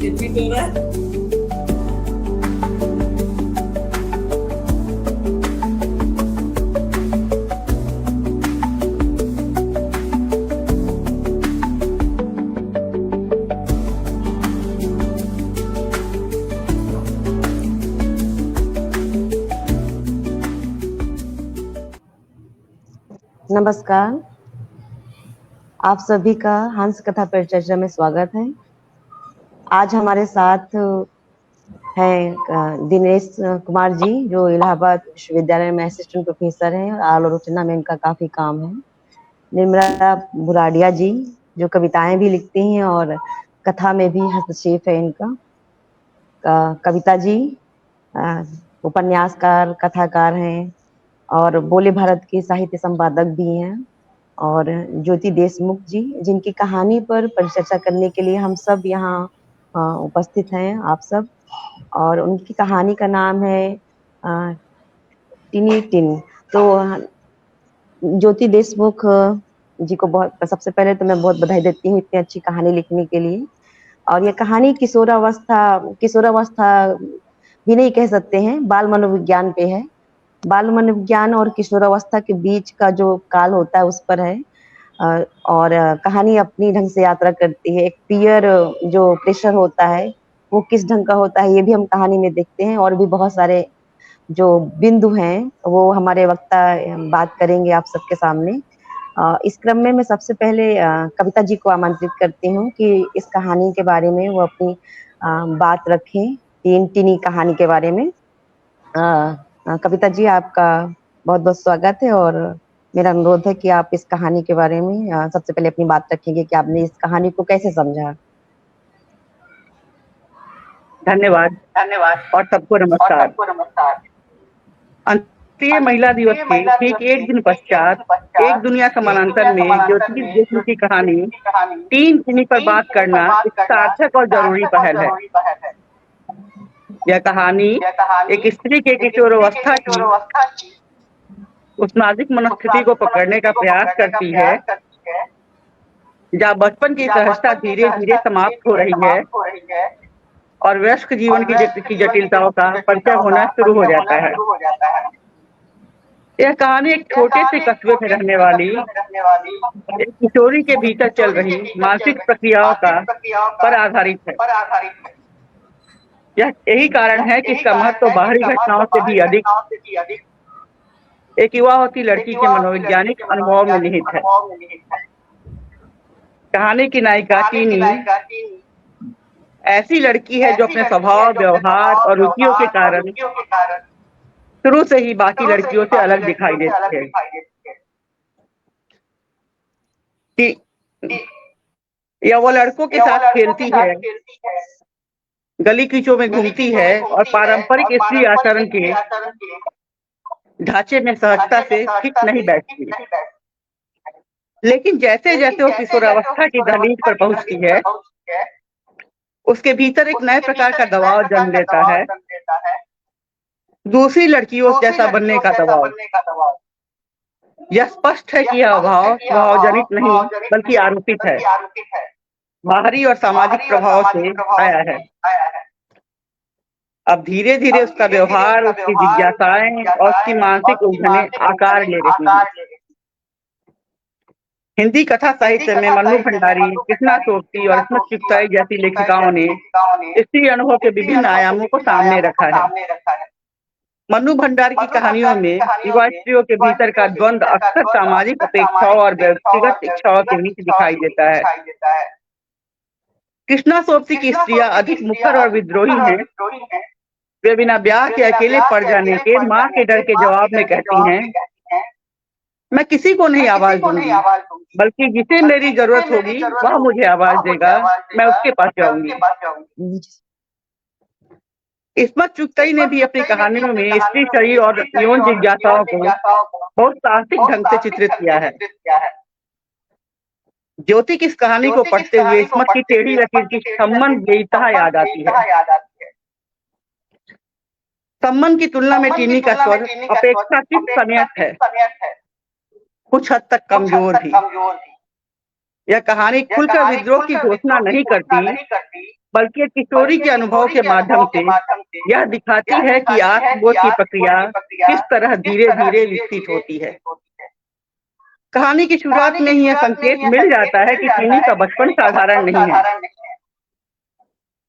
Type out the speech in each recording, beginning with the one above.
Repeat हो रहा है। नमस्कार, आप सभी का हंस कथा परिचर्चा में स्वागत है। आज हमारे साथ हैं दिनेश कुमार जी, जो इलाहाबाद विश्वविद्यालय में असिस्टेंट प्रोफेसर हैं और आलोचना में इनका काफी काम है। निर्मला बुराडिया जी, जो कविताएं भी लिखती हैं और कथा में भी हस्तक्षेप है इनका। कविता जी उपन्यासकार, कथाकार हैं और बोले भारत के साहित्य संपादक भी हैं। और ज्योति देशमुख जी, जिनकी कहानी पर परिचर्चा करने के लिए हम सब यहाँ उपस्थित हैं, आप सब। और उनकी कहानी का नाम है टिनी टिन। तो ज्योति देशमुख जी को बहुत, सबसे पहले तो मैं बहुत बधाई देती हूँ इतनी अच्छी कहानी लिखने के लिए। और ये कहानी किशोरावस्था भी नहीं कह सकते हैं, बाल मनोविज्ञान पे है। बाल मनोविज्ञान और किशोरावस्था के बीच का जो काल होता है उस पर है। और कहानी अपनी ढंग से यात्रा करती है। एक पीयर जो प्रेशर होता है वो किस ढंग का होता है ये भी हम कहानी में देखते हैं। और भी बहुत सारे जो बिंदु हैं वो हमारे वक्ता बात करेंगे आप सबके सामने। इस क्रम में मैं सबसे पहले कविता जी को आमंत्रित करती हूँ कि इस कहानी के बारे में वो अपनी बात रखें, तीन टिनी कहानी के बारे में। कविता जी, आपका बहुत बहुत स्वागत है। और मेरा अनुरोध है कि आप इस कहानी के बारे में सबसे पहले अपनी बात रखेंगे कि आपने इस कहानी को कैसे समझा। धन्यवाद। और सबको नमस्कार। अंतर्राष्ट्रीय महिला दिवस के ठीक एक दिन पश्चात एक दुनिया समानांतर में ज्योति देशमुख की कहानी तीन टिनी पर बात करना एक सार्थक और जरूरी पहल है। यह कहानी एक स्त्री के किशोरावस्था की उस नाजुक मनस्थिति को पकड़ने का प्रयास करती है जहाँ बचपन की सहजता धीरे धीरे समाप्त हो रही है और वयस्क जीवन की जटिलताओं का परिचय होना शुरू हो जाता है। यह कहानी एक छोटे से कस्बे में रहने वाली एक किशोरी के भीतर चल रही मानसिक प्रक्रियाओं का पर आधारित है। यही कारण है कि इसका महत्व बाहरी घटनाओं से भी अधिक एक युवा होती लड़की के मनोवैज्ञानिक अनुभव में निहित है। कहानी की नायिका टीनी ऐसी लड़की है जो अपने स्वभाव, व्यवहार और रुचियों के कारण शुरू से ही बाकी लड़कियों से अलग दिखाई देती है। यह वो लड़कों के साथ खेलती है, गली कीचों में घूमती है और पारंपरिक स्त्री आचरण के ढांचे में सहजता से फिट नहीं बैठती। लेकिन जैसे जैसे वो किशोरावस्था की दहलीज पर पहुंचती है उसके भीतर एक नए प्रकार का दबाव जन्म लेता है, दूसरी लड़कियों जैसा बनने का दबाव। यह स्पष्ट है कि यह अभाव स्वभावजनित नहीं बल्कि आरोपित है, बाहरी और सामाजिक प्रभाव से आया है। अब धीरे धीरे उसका व्यवहार, उसकी जिज्ञासाएं और उसकी मानसिक उलझनें आकार ले रही हैं। हिंदी कथा साहित्य में मन्नू भंडारी, कृष्णा सोबती और स्मृत चुगताई जैसी लेखिकाओं ने स्त्री अनुभव के विभिन्न आयामों को सामने रखा है। मन्नू भंडारी की कहानियों में युवा स्त्रियों के भीतर का द्वंद्व अक्सर सामाजिक अपेक्षाओं और व्यक्तिगत इच्छाओं के बीच दिखाई देता है। कृष्णा सोबती की स्त्रियां अधिक मुखर और विद्रोही हैं। वे बिना ब्याह के अकेले पड़ जाने के माँ के डर के जवाब में कहती हैं, मैं किसी को नहीं आवाज दूंगी, बल्कि जिसे मेरी जरूरत होगी वह मुझे आवाज देगा, मैं उसके पास जाऊंगी। स्मृत चुगताई ने भी अपनी कहानियों में स्त्री शरीर और यौन जिज्ञासाओं को बहुत साहसिक ढंग से चित्रित किया है। ज्योति की इस कहानी को पढ़ते हुए स्मृत की टेढ़ी लकीर की सम्मन बेइंतहा याद आती है। सम्मन की तुलना में टीनी का स्वर अपेक्षाकृत संयत है, कुछ हद तक कमजोर भी। यह कहानी खुलकर विद्रोह की घोषणा नहीं करती, बल्कि एक किशोरी के अनुभव के माध्यम से यह दिखाती है कि आत्मबोध की प्रक्रिया किस तरह धीरे धीरे विकसित होती है। कहानी की शुरुआत में ही यह संकेत मिल जाता है कि टीनी का बचपन साधारण नहीं है।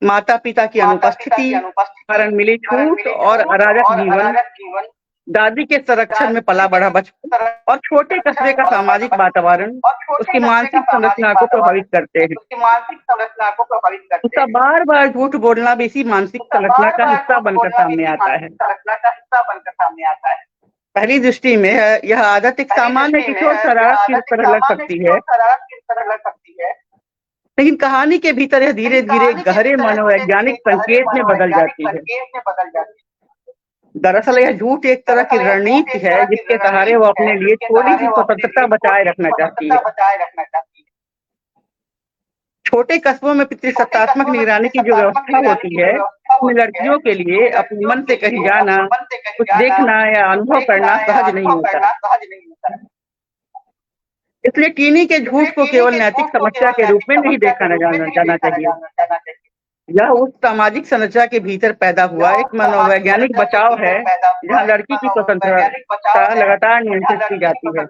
माता पिता की अनुपस्थिति, कारण मिली छूट और अराजक जीवन, दादी के संरक्षण में पला बढ़ा बचपन और छोटे कस्बे का सामाजिक वातावरण उसकी मानसिक संरचना को प्रभावित करते हैं। उसका बार बार झूठ बोलना भी इसी मानसिक संरचना का हिस्सा बनकर सामने आता है। पहली दृष्टि में यह आदत एक सामान्य किशोर शरारत की तरह लग सकती है, लेकिन कहानी के भीतर यह धीरे धीरे गहरे मनोवैज्ञानिक संकेत में बदल जाती है। दरअसल यह झूठ एक तरह की रणनीति है जिसके सहारे वो अपने लिए थोड़ी सी स्वतंत्रता बचाए रखना चाहती है। छोटे कस्बों में पितृसत्तात्मक निगरानी की जो व्यवस्था होती है, उसमें लड़कियों के लिए अपने मन से कहीं जाना, कुछ देखना या अनुभव करना सहज नहीं होता। इसलिए टीनी के झूठ को केवल नैतिक समस्या के रूप में नहीं देखा जाना चाहिए। यह उस सामाजिक संरचना के भीतर पैदा हुआ एक मनोवैज्ञानिक बचाव है जहां लड़की की स्वतंत्रता लगातार नियंत्रित की जाती है।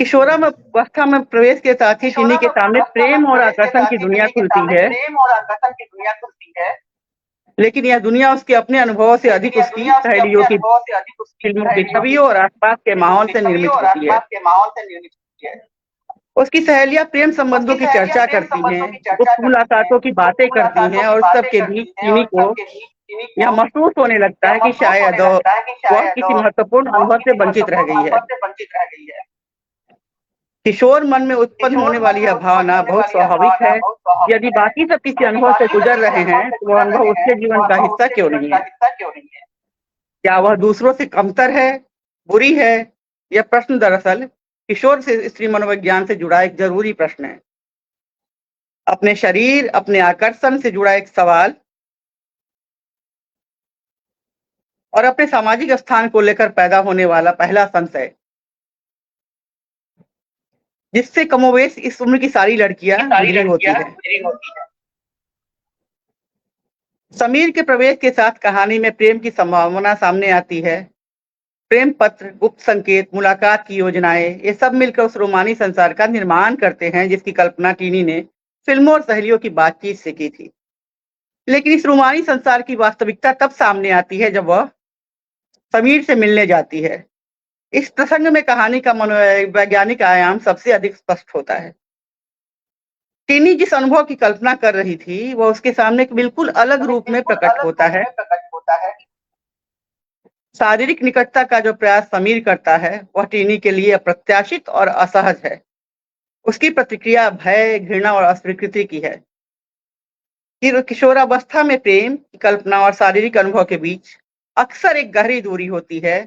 किशोरावस्था में प्रवेश के साथ ही टीनी के सामने प्रेम और आकर्षण की दुनिया खुलती है, लेकिन यह दुनिया उसके अपने अनुभवों से अधिक उसकी सहेलियों की फिल्मों की छवियों और आसपास के माहौल से निर्मित होती है। उसकी सहेलियां प्रेम संबंधों की चर्चा करती हैं, गुप्त मुलाकातों की बातें करती हैं और सबके बीच टीनी को यह महसूस होने लगता है कि शायद वह किसी महत्वपूर्ण अनुभव से वंचित रह गई है। किशोर मन में उत्पन्न होने वाली यह भावना बहुत स्वाभाविक है। यदि बाकी सब किसी अनुभव से गुजर रहे हैं तो वह अनुभव उसके जीवन का हिस्सा क्यों नहीं है? क्या वह दूसरों से कमतर है, बुरी है? यह प्रश्न दरअसल किशोर से स्त्री मनोविज्ञान से जुड़ा एक जरूरी प्रश्न है। अपने शरीर, अपने आकर्षण से जुड़ा एक सवाल और अपने सामाजिक स्थान को लेकर पैदा होने वाला पहला संशय, जिससे कमोबेश इस उम्र की सारी लड़कियां गुजरी होती है। समीर के प्रवेश के साथ कहानी में प्रेम की संभावना सामने आती है। प्रेम पत्र, गुप्त संकेत, मुलाकात की योजनाएं, ये सब मिलकर उस रोमानी संसार का निर्माण करते हैं जिसकी कल्पना टीनी ने फिल्मों और सहेलियों की बातचीत से की थी। लेकिन इस रोमानी संसार की वास्तविकता तब सामने आती है जब वह समीर से मिलने जाती है। इस प्रसंग में कहानी का मनोवैज्ञानिक आयाम सबसे अधिक स्पष्ट होता है। टीनी जिस अनुभव की कल्पना कर रही थी वह उसके सामने एक बिल्कुल अलग रूप में प्रकट होता है। शारीरिक निकटता का जो प्रयास समीर करता है वह टीनी के लिए अप्रत्याशित और असहज है। उसकी प्रतिक्रिया भय, घृणा और अस्वीकृति की है। किशोरावस्था में प्रेम की कल्पना और शारीरिक अनुभव के बीच अक्सर एक गहरी दूरी होती है।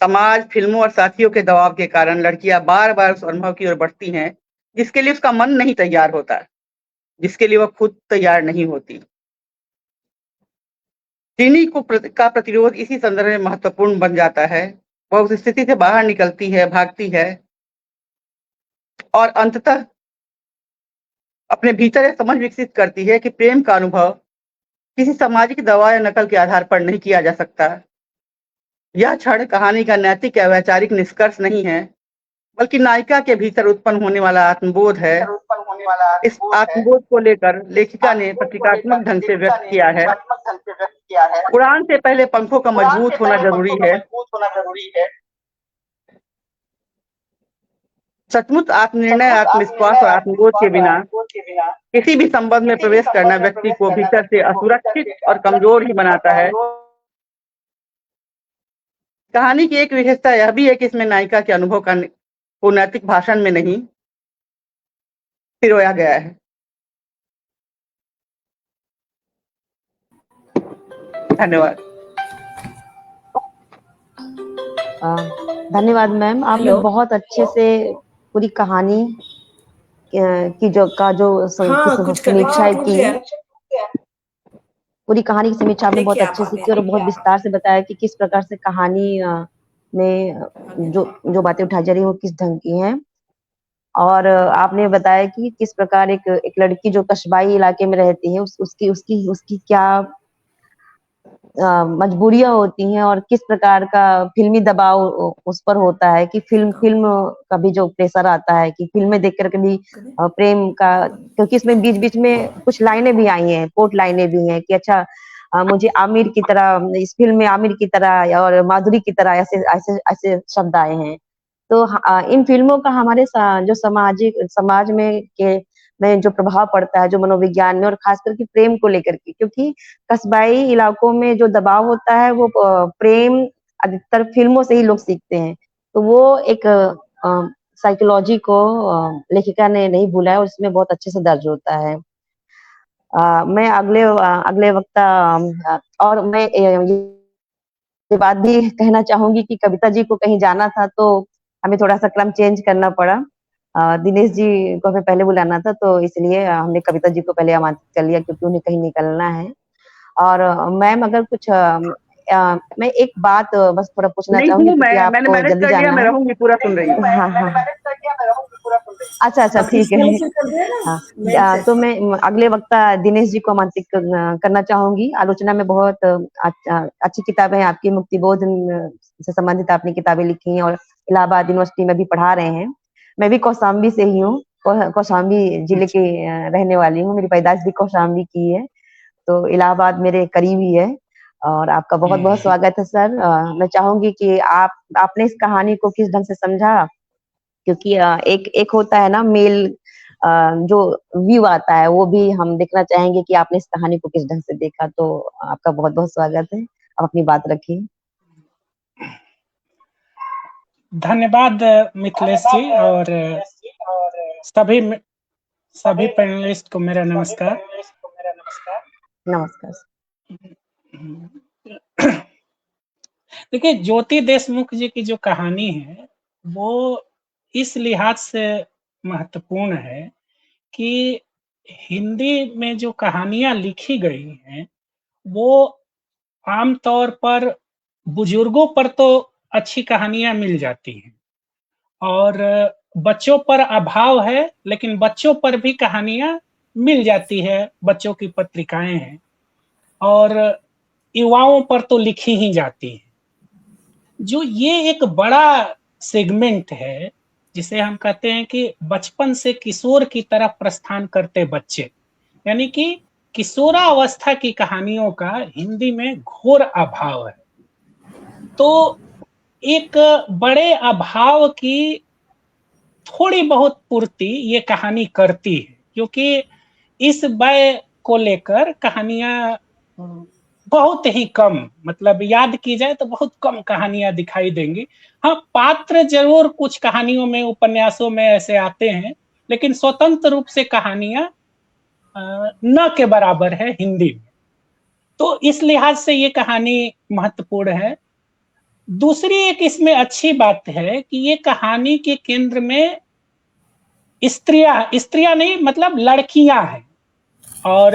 समाज, फिल्मों और साथियों के दबाव के कारण लड़कियां बार बार उस अनुभव की ओर बढ़ती हैं जिसके लिए उसका मन नहीं तैयार होता, जिसके लिए वह खुद तैयार नहीं होती। टीनी का प्रतिरोध इसी संदर्भ में महत्वपूर्ण बन जाता है। वह उस स्थिति से बाहर निकलती है, भागती है और अंततः अपने भीतर यह समझ विकसित करती है कि प्रेम का अनुभव किसी सामाजिक दबाव या नकल के आधार पर नहीं किया जा सकता। यह क्षण कहानी का नैतिक या वैचारिक निष्कर्ष नहीं है, बल्कि नायिका के भीतर उत्पन्न होने वाला आत्मबोध है। इस आत्मबोध को लेकर लेखिका ने प्रतीकात्मक ढंग से व्यक्त किया है। उड़ान से पहले पंखों का मजबूत होना जरूरी है। सचमुच आत्मनिर्णय, आत्मविश्वास और आत्मबोध के बिना किसी भी संबंध में प्रवेश करना व्यक्ति को भीतर से असुरक्षित और कमजोर ही बनाता है। कहानी की एक विशेषता यह भी है कि इसमें नायिका के अनुभव को नैतिक भाषण में नहीं पिरोया गया है। धन्यवाद। धन्यवाद मैम, आपने बहुत अच्छे से पूरी कहानी की जो समीक्षा की, पूरी कहानी की समीक्षा आपने बहुत अच्छे से की और बहुत विस्तार से बताया कि किस प्रकार से कहानी में जो बातें उठाई जा रही है वो किस ढंग की हैं। और आपने बताया कि किस प्रकार एक एक लड़की जो कस्बाई इलाके में रहती है उसकी उसकी उसकी क्या मजबूरियां होती हैं और किस प्रकार का फिल्मी दबाव उस पर होता है कि फिल्म फिल्म का भी जो प्रेशर आता है कि फिल्में देख कर कभी प्रेम का, क्योंकि इसमें बीच बीच में कुछ लाइनें भी आई हैं, कोट लाइनें भी हैं कि अच्छा मुझे आमिर की तरह, इस फिल्म में आमिर की तरह और माधुरी की तरह ऐसे ऐसे ऐसे शब्द आए हैं। तो इन फिल्मों का हमारे जो सामाजिक समाज में जो प्रभाव पड़ता है, जो मनोविज्ञान में, और खास करके प्रेम को लेकर के, क्योंकि कस्बाई इलाकों में जो दबाव होता है वो प्रेम अधिकतर फिल्मों से ही लोग सीखते हैं। तो वो एक साइकोलॉजी को लेखिका ने नहीं भूला है और इसमें बहुत अच्छे से दर्ज होता है। मैं अगले वक्ता और मैं ये बात भी कहना चाहूंगी कि कविता जी को कहीं जाना था तो हमें थोड़ा सा क्रम चेंज करना पड़ा। दिनेश जी को हमें पहले बुलाना था, तो इसलिए हमने कविता जी को पहले आमंत्रित कर लिया क्योंकि उन्हें कहीं निकलना है। और मैम अगर कुछ मैं एक बात बस थोड़ा पूछना नहीं चाहूंगी हूँ क्योंकि मैं, मैंने आपको मैनेज जल्दी कर लिया, जाना मैं है। रहूंगी, पूरा सुन रही हूँ। हाँ हाँ, अच्छा अच्छा ठीक है। हाँ, तो मैं अगले वक्ता दिनेश जी को आमंत्रित करना चाहूंगी। आलोचना में बहुत अच्छी किताबें हैं आपकी, मुक्तिबोध से संबंधित आपने किताबें लिखी हैं और इलाहाबाद यूनिवर्सिटी में भी पढ़ा रहे हैं। मैं भी कौशाम्बी से ही हूँ, कौशाम्बी जिले की रहने वाली हूँ, मेरी पैदाइश भी कौशाम्बी की है, तो इलाहाबाद मेरे करीब ही है। और आपका बहुत बहुत स्वागत है सर। मैं चाहूंगी कि आपने इस कहानी को किस ढंग से समझा, क्योंकि एक एक होता है ना मेल जो व्यू आता है, वो भी हम देखना चाहेंगे कि आपने इस कहानी को किस ढंग से देखा। तो आपका बहुत बहुत स्वागत है, आप अपनी बात रखिए। धन्यवाद मिथिलेश जी, और सभी सभी पैनलिस्ट को मेरा नमस्कार। नमस्कार। देखिए, ज्योति देशमुख जी की जो कहानी है वो इस लिहाज से महत्वपूर्ण है कि हिंदी में जो कहानियां लिखी गई हैं वो आमतौर पर बुजुर्गों पर तो अच्छी कहानियां मिल जाती हैं और बच्चों पर अभाव है, लेकिन बच्चों पर भी कहानियां मिल जाती है, बच्चों की पत्रिकाएं हैं, और युवाओं पर तो लिखी ही जाती है। जो ये एक बड़ा सेगमेंट है जिसे हम कहते हैं कि बचपन से किशोर की तरफ प्रस्थान करते बच्चे, यानी कि किशोरावस्था की कहानियों का हिंदी में घोर अभाव है। तो एक बड़े अभाव की थोड़ी बहुत पूर्ति ये कहानी करती है, क्योंकि इस वय को लेकर कहानियां बहुत ही कम, मतलब याद की जाए तो बहुत कम कहानियां दिखाई देंगी। हाँ, पात्र जरूर कुछ कहानियों में, उपन्यासों में ऐसे आते हैं, लेकिन स्वतंत्र रूप से कहानियां न के बराबर है हिंदी में। तो इस लिहाज से ये कहानी महत्वपूर्ण है। दूसरी एक इसमें अच्छी बात है कि ये कहानी के केंद्र में स्त्रियां स्त्रियां नहीं, मतलब लड़कियां हैं, और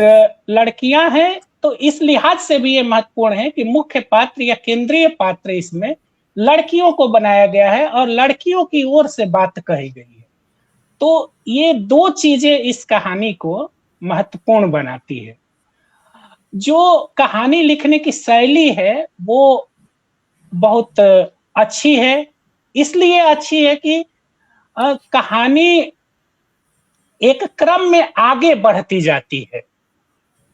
लड़कियां हैं तो इस लिहाज से भी ये महत्वपूर्ण है कि मुख्य पात्र या केंद्रीय पात्र इसमें लड़कियों को बनाया गया है और लड़कियों की ओर से बात कही गई है। तो ये दो चीजें इस कहानी को महत्वपूर्ण बनाती है। जो कहानी लिखने की शैली है वो बहुत अच्छी है। इसलिए अच्छी है कि कहानी एक क्रम में आगे बढ़ती जाती है,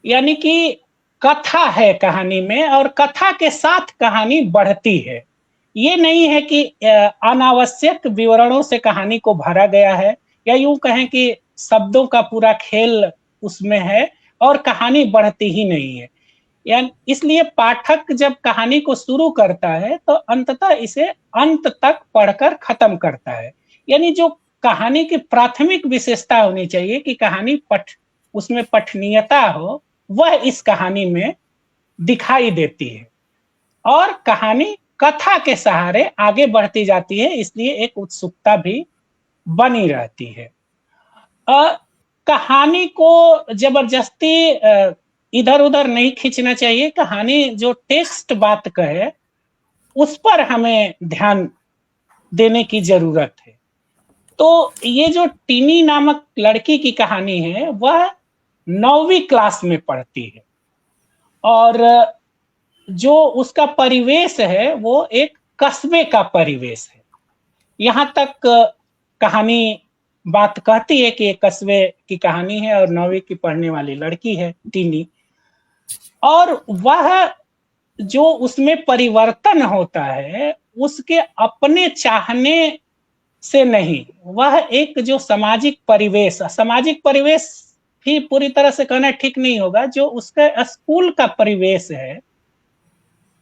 यानी कि कथा है कहानी में और कथा के साथ कहानी बढ़ती है। ये नहीं है कि अनावश्यक विवरणों से कहानी को भरा गया है, या यूं कहें कि शब्दों का पूरा खेल उसमें है और कहानी बढ़ती ही नहीं है। यानी इसलिए पाठक जब कहानी को शुरू करता है तो अंततः इसे अंत तक पढ़कर खत्म करता है। यानी जो कहानी की प्राथमिक विशेषता होनी चाहिए कि कहानी उसमें पठनीयता हो, वह इस कहानी में दिखाई देती है और कहानी कथा के सहारे आगे बढ़ती जाती है, इसलिए एक उत्सुकता भी बनी रहती है। कहानी को जबरदस्ती इधर उधर नहीं खींचना चाहिए। कहानी जो टेक्स्ट बात कहे उस पर हमें ध्यान देने की जरूरत है। तो ये जो टीनी नामक लड़की की कहानी है वह 9वीं क्लास में पढ़ती है और जो उसका परिवेश है वो एक कस्बे का परिवेश है। यहाँ तक कहानी बात कहती है कि एक कस्बे की कहानी है और 9वीं की पढ़ने वाली लड़की है टीनी, और वह जो उसमें परिवर्तन होता है उसके अपने चाहने से नहीं, वह एक जो सामाजिक परिवेश भी पूरी तरह से कहना ठीक नहीं होगा, जो उसका स्कूल का परिवेश है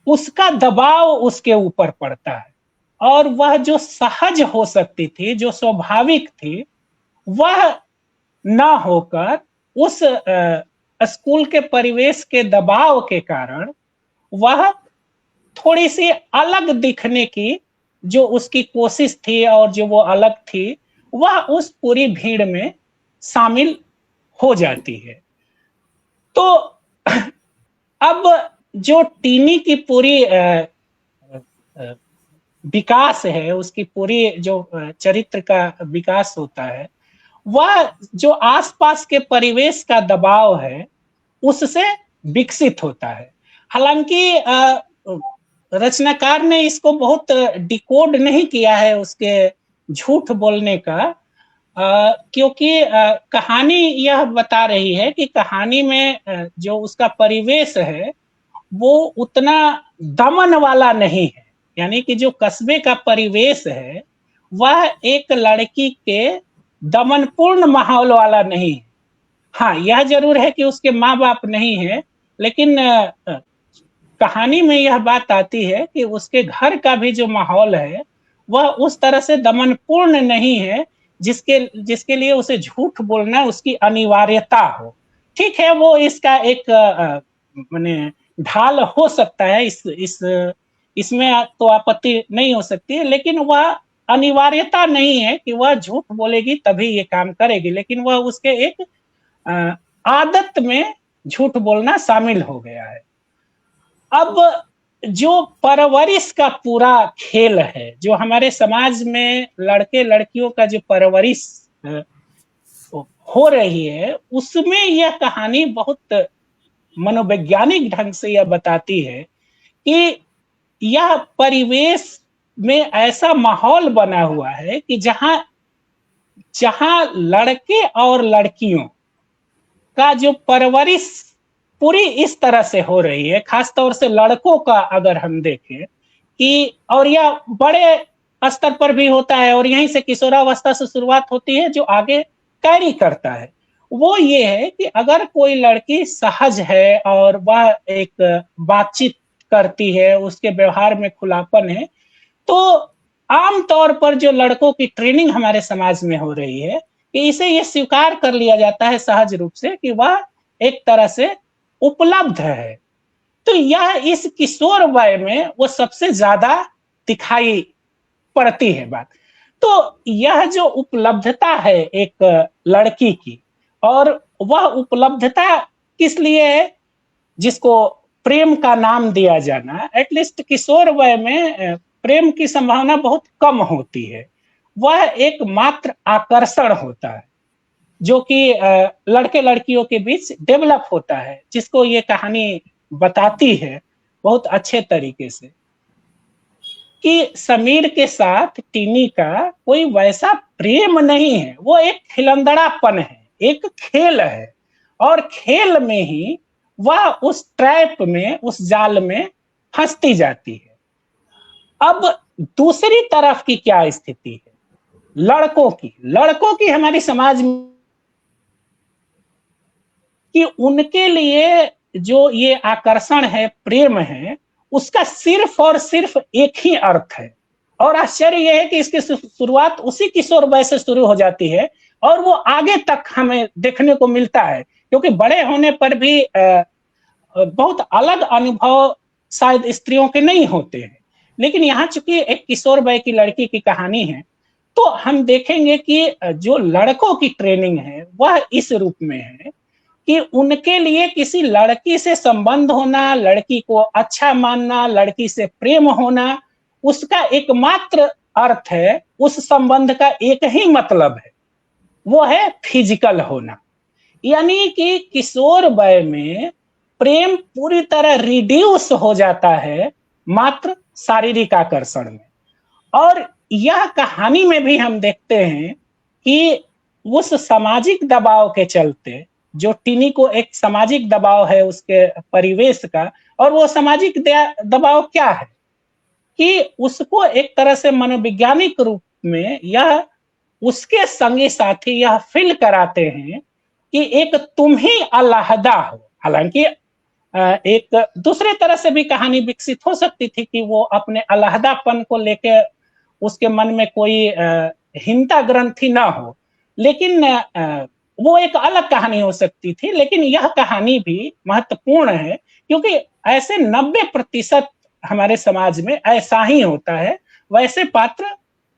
उसका दबाव उसके ऊपर पड़ता है, और वह जो सहज हो सकती थी, जो स्वाभाविक थी, वह ना होकर उस स्कूल के परिवेश के दबाव के कारण वह थोड़ी सी अलग दिखने की जो उसकी कोशिश थी और जो वो अलग थी, वह उस पूरी भीड़ में शामिल हो जाती है। तो अब जो टीनी की पूरी विकास है, उसकी पूरी जो चरित्र का विकास होता है, वह जो आसपास के परिवेश का दबाव है उससे विकसित होता है। हालांकि रचनाकार ने इसको बहुत डिकोड नहीं किया है उसके झूठ बोलने का, क्योंकि कहानी यह बता रही है कि कहानी में जो उसका परिवेश है वो उतना दमन वाला नहीं है, यानी कि जो कस्बे का परिवेश है वह एक लड़की के दमनपूर्ण माहौल वाला नहीं है। हाँ, यह जरूर है कि उसके माँ बाप नहीं है, लेकिन कहानी में यह बात आती है कि उसके घर का भी जो माहौल है वह उस तरह से दमनपूर्ण नहीं है जिसके लिए उसे झूठ बोलना उसकी अनिवार्यता हो। ठीक है, वो इसका एक माने ढाल हो सकता है, इसमें तो आपत्ति नहीं हो सकती है, लेकिन वह अनिवार्यता नहीं है कि वह झूठ बोलेगी तभी ये काम करेगी, लेकिन वह उसके एक आदत में झूठ बोलना शामिल हो गया है। अब जो परवरिश का पूरा खेल है, जो हमारे समाज में लड़के लड़कियों का जो परवरिश हो रही है, उसमें यह कहानी बहुत मनोवैज्ञानिक ढंग से यह बताती है कि यह परिवेश में ऐसा माहौल बना हुआ है कि जहां लड़के और लड़कियों का जो परवरिश पूरी इस तरह से हो रही है, खासतौर से लड़कों का अगर हम देखें कि, और यह बड़े स्तर पर भी होता है और यहीं से किशोरावस्था से शुरुआत होती है जो आगे कैरी करता है, वो ये है कि अगर कोई लड़की सहज है और वह एक बातचीत करती है, उसके व्यवहार में खुलापन है, तो आमतौर पर जो लड़कों की ट्रेनिंग हमारे समाज में हो रही है कि इसे ये स्वीकार कर लिया जाता है सहज रूप से कि वह एक तरह से उपलब्ध है। तो यह इस किशोर वय में वो सबसे ज्यादा दिखाई पड़ती है बात। तो यह जो उपलब्धता है एक लड़की की, और वह उपलब्धता किस लिए है, जिसको प्रेम का नाम दिया जाना, एटलीस्ट किशोर वय में प्रेम की संभावना बहुत कम होती है, वह एक मात्र आकर्षण होता है जो कि लड़के लड़कियों के बीच डेवलप होता है, जिसको ये कहानी बताती है बहुत अच्छे तरीके से कि समीर के साथ टीनी का कोई वैसा प्रेम नहीं है, वो एक खिलंदड़ापन है, एक खेल है, और खेल में ही वह उस ट्रैप में, उस जाल में फंसती जाती है। अब दूसरी तरफ की क्या स्थिति है लड़कों की हमारी समाज में, कि उनके लिए जो ये आकर्षण है, प्रेम है, उसका सिर्फ और सिर्फ एक ही अर्थ है, और आश्चर्य यह है कि इसकी शुरुआत उसी किशोर वय से शुरू हो जाती है और वो आगे तक हमें देखने को मिलता है, क्योंकि बड़े होने पर भी बहुत अलग अनुभव शायद स्त्रियों के नहीं होते हैं, लेकिन यहाँ चूंकि एक किशोर वय की लड़की की कहानी है, तो हम देखेंगे कि जो लड़कों की ट्रेनिंग है वह इस रूप में है कि उनके लिए किसी लड़की से संबंध होना, लड़की को अच्छा मानना, लड़की से प्रेम होना, उसका एकमात्र अर्थ है, उस संबंध का एक ही मतलब है, वो है फिजिकल होना। यानी कि किशोर वय में प्रेम पूरी तरह रिड्यूस हो जाता है मात्र शारीरिक आकर्षण में। और यह कहानी में भी हम देखते हैं कि उस सामाजिक दबाव के चलते, जो टिनी को एक सामाजिक दबाव है उसके परिवेश का, और वो सामाजिक दबाव क्या है कि उसको एक तरह से मनोवैज्ञानिक रूप में यह उसके संगी साथी यह फील कराते हैं कि एक तुम ही अलहदा हो। हालांकि एक दूसरे तरह से भी कहानी विकसित हो सकती थी कि वो अपने अलहदापन को लेके उसके मन में कोई हिंता ग्रंथि ना हो, लेकिन वो एक अलग कहानी हो सकती थी। लेकिन यह कहानी भी महत्वपूर्ण है क्योंकि ऐसे 90% हमारे समाज में ऐसा ही होता है। वैसे पात्र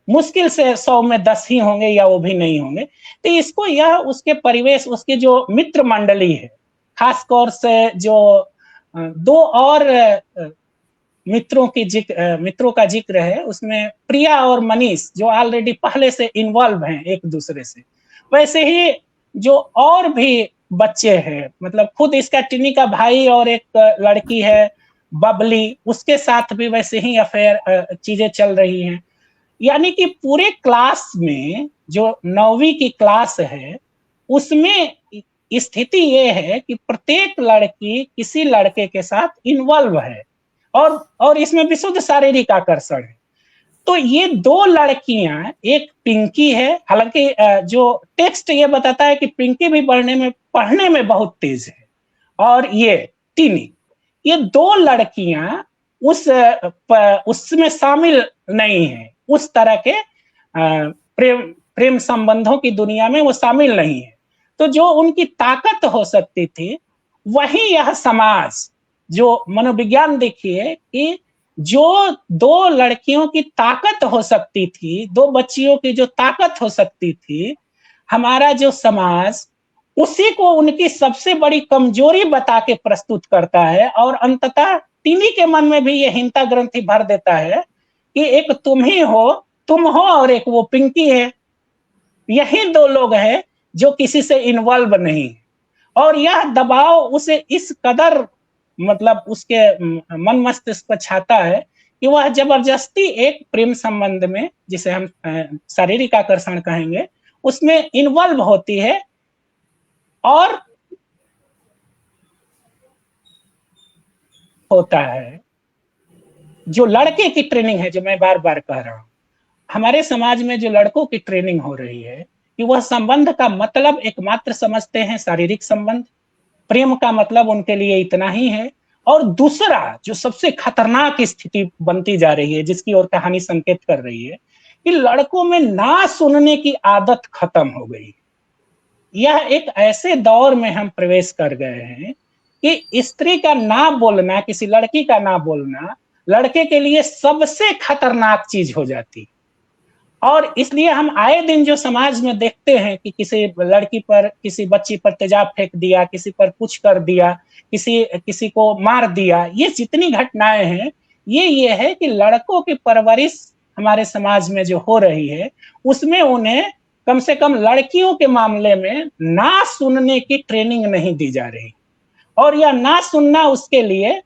मुश्किल से 100 में 10 ही होंगे या वो भी नहीं होंगे। तो इसको यह उसके परिवेश, उसके जो मित्र मंडली है, खासतौर से जो दो और मित्रों का जिक्र है, उसमें प्रिया और मनीष जो ऑलरेडी पहले से इन्वॉल्व हैं एक दूसरे से। वैसे ही जो और भी बच्चे हैं, मतलब खुद इसका टिनी का भाई और एक लड़की है बबली, उसके साथ भी वैसे ही अफेयर चीजें चल रही हैं। यानी कि पूरे क्लास में जो 9वीं की क्लास है उसमें स्थिति ये है कि प्रत्येक लड़की किसी लड़के के साथ इन्वॉल्व है और इसमें विशुद्ध शारीरिक आकर्षण है। तो ये दो लड़कियां, एक पिंकी है, हालांकि जो टेक्स्ट ये बताता है कि पिंकी भी पढ़ने में बहुत तेज है, और ये टिनी, ये दो लड़कियां उसमें शामिल नहीं है। उस तरह के प्रेम संबंधों की दुनिया में वो शामिल नहीं है। तो जो उनकी ताकत हो सकती थी, वही यह समाज, जो मनोविज्ञान देखिए कि जो दो लड़कियों की ताकत हो सकती थी, दो बच्चियों की जो ताकत हो सकती थी, हमारा जो समाज उसी को उनकी सबसे बड़ी कमजोरी बता के प्रस्तुत करता है। और अंततः टिनी के मन में भी ये हिंता ग्रंथि भर देता है कि एक तुम ही हो, तुम हो, और एक वो पिंकी है। यही दो लोग हैं जो किसी से इन्वॉल्व नहीं है। और यह दबाव उसे इस कदर मतलब उसके मन मस्तिष्क पर छाता है कि वह जबरदस्ती एक प्रेम संबंध में, जिसे हम शारीरिक आकर्षण कहेंगे, उसमें इन्वॉल्व होती है। और होता है जो लड़के की ट्रेनिंग है, जो मैं बार बार कह रहा हूं, हमारे समाज में जो लड़कों की ट्रेनिंग हो रही है कि वह संबंध का मतलब एकमात्र समझते हैं शारीरिक संबंध, प्रेम का मतलब उनके लिए इतना ही है। और दूसरा जो सबसे खतरनाक स्थिति बनती जा रही है, जिसकी ओर कहानी संकेत कर रही है, कि लड़कों में ना सुनने की आदत खत्म हो गई। यह एक ऐसे दौर में हम प्रवेश कर गए हैं कि स्त्री का ना बोलना, किसी लड़की का ना बोलना, लड़के के लिए सबसे खतरनाक चीज हो जाती। और इसलिए हम आए दिन जो समाज में देखते हैं कि किसी लड़की पर, किसी बच्ची पर तेजाब फेंक दिया, किसी पर कुछ कर दिया, किसी को मार दिया, ये जितनी घटनाएं हैं, ये है कि लड़कों की परवरिश हमारे समाज में जो हो रही है, उसमें उन्हें कम से कम लड़कियों के मामले में ना सुनने की ट्रेनिंग नहीं दी जा रही। और यह ना सुनना उसके लिए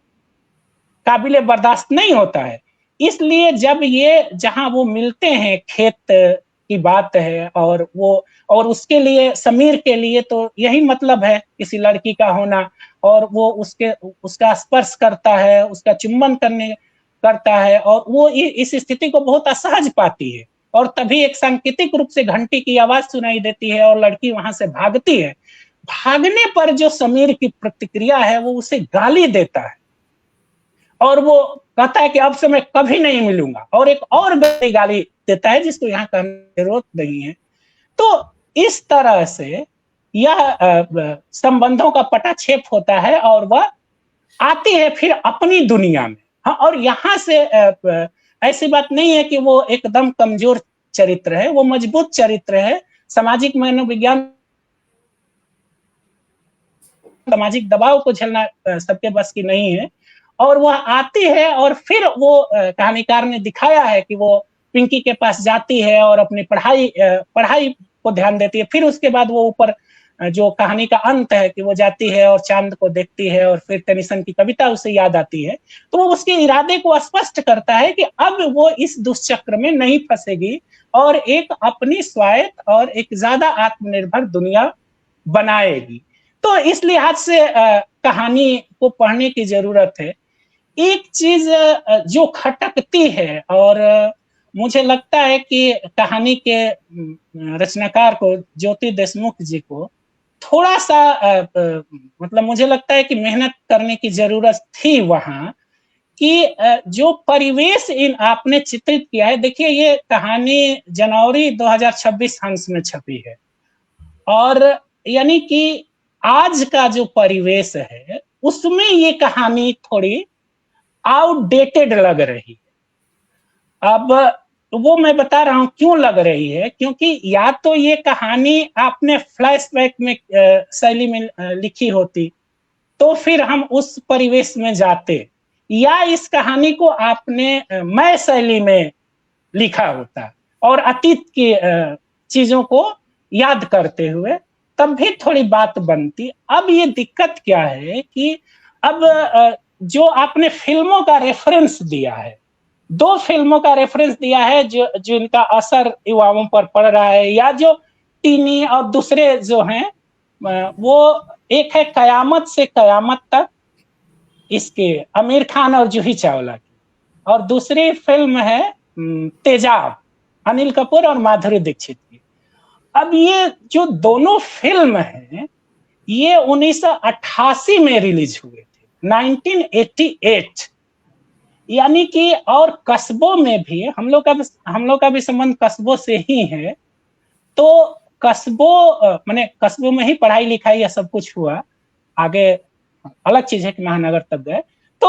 काबिले बर्दाश्त नहीं होता है। इसलिए जब ये जहां वो मिलते हैं, खेत की बात है, और उसके लिए, समीर के लिए तो यही मतलब है किसी लड़की का होना, और वो उसका स्पर्श करता है, उसका चुम्बन करता है, और वो इस स्थिति को बहुत असहज पाती है। और तभी एक सांकेतिक रूप से घंटी की आवाज सुनाई देती है और लड़की वहां से भागती है। भागने पर जो समीर की प्रतिक्रिया है, वो उसे गाली देता है और वो कहता है कि अब से मैं कभी नहीं मिलूंगा, और एक और गाली देता है जिसको यहाँ कहने की जरूरत नहीं है। तो इस तरह से यह संबंधों का पटाक्षेप होता है और वह आती है फिर अपनी दुनिया में। हाँ, और यहाँ से ऐसी बात नहीं है कि वो एकदम कमजोर चरित्र है, वो मजबूत चरित्र है। सामाजिक मनोविज्ञान, सामाजिक दबाव को झेलना सबके बस की नहीं है। और वह आती है और फिर वो कहानीकार ने दिखाया है कि वो पिंकी के पास जाती है और अपनी पढ़ाई को ध्यान देती है। फिर उसके बाद वो ऊपर जो कहानी का अंत है कि वो जाती है और चांद को देखती है और फिर टेनिसन की कविता उसे याद आती है, तो वो उसके इरादे को स्पष्ट करता है कि अब वो इस दुष्चक्र में नहीं फंसेगी और एक अपनी स्वायत्त और एक ज्यादा आत्मनिर्भर दुनिया बनाएगी। तो इस लिहाज से कहानी को पढ़ने की जरूरत है। एक चीज जो खटकती है और मुझे लगता है कि कहानी के रचनाकार को, ज्योति देशमुख जी को, थोड़ा सा मतलब मुझे लगता है कि मेहनत करने की जरूरत थी वहां, कि जो परिवेश इन आपने चित्रित किया है। देखिए, ये कहानी जनवरी 2026 हंस में छपी है और यानी कि आज का जो परिवेश है उसमें ये कहानी थोड़ी आउटडेटेड लग रही है। अब वो मैं बता रहा हूं क्यों लग रही है, क्योंकि या तो ये कहानी आपने फ्लैशबैक में शैली में लिखी होती तो फिर हम उस परिवेश में जाते, या इस कहानी को आपने मैं शैली में लिखा होता और अतीत की चीजों को याद करते हुए, तब भी थोड़ी बात बनती। अब ये दिक्कत क्या है कि अब जो आपने फिल्मों का रेफरेंस दिया है, 2 फिल्मों का रेफरेंस दिया है जो जिनका असर युवाओं पर पड़ रहा है, या जो टीनी और दूसरे जो हैं, वो एक है कयामत से कयामत तक, इसके आमिर खान और जूही चावला की, और दूसरी फिल्म है तेजाब, अनिल कपूर और माधुरी दीक्षित की। अब ये जो दोनों फिल्म हैं ये 1988 में रिलीज हुए थे, 1988, यानी कि, और कस्बों में भी हम लोग का भी संबंध कस्बों से ही है, तो कस्बों माने कस्बों में ही पढ़ाई लिखाई या सब कुछ हुआ, आगे अलग चीज है कि महानगर तक गए। तो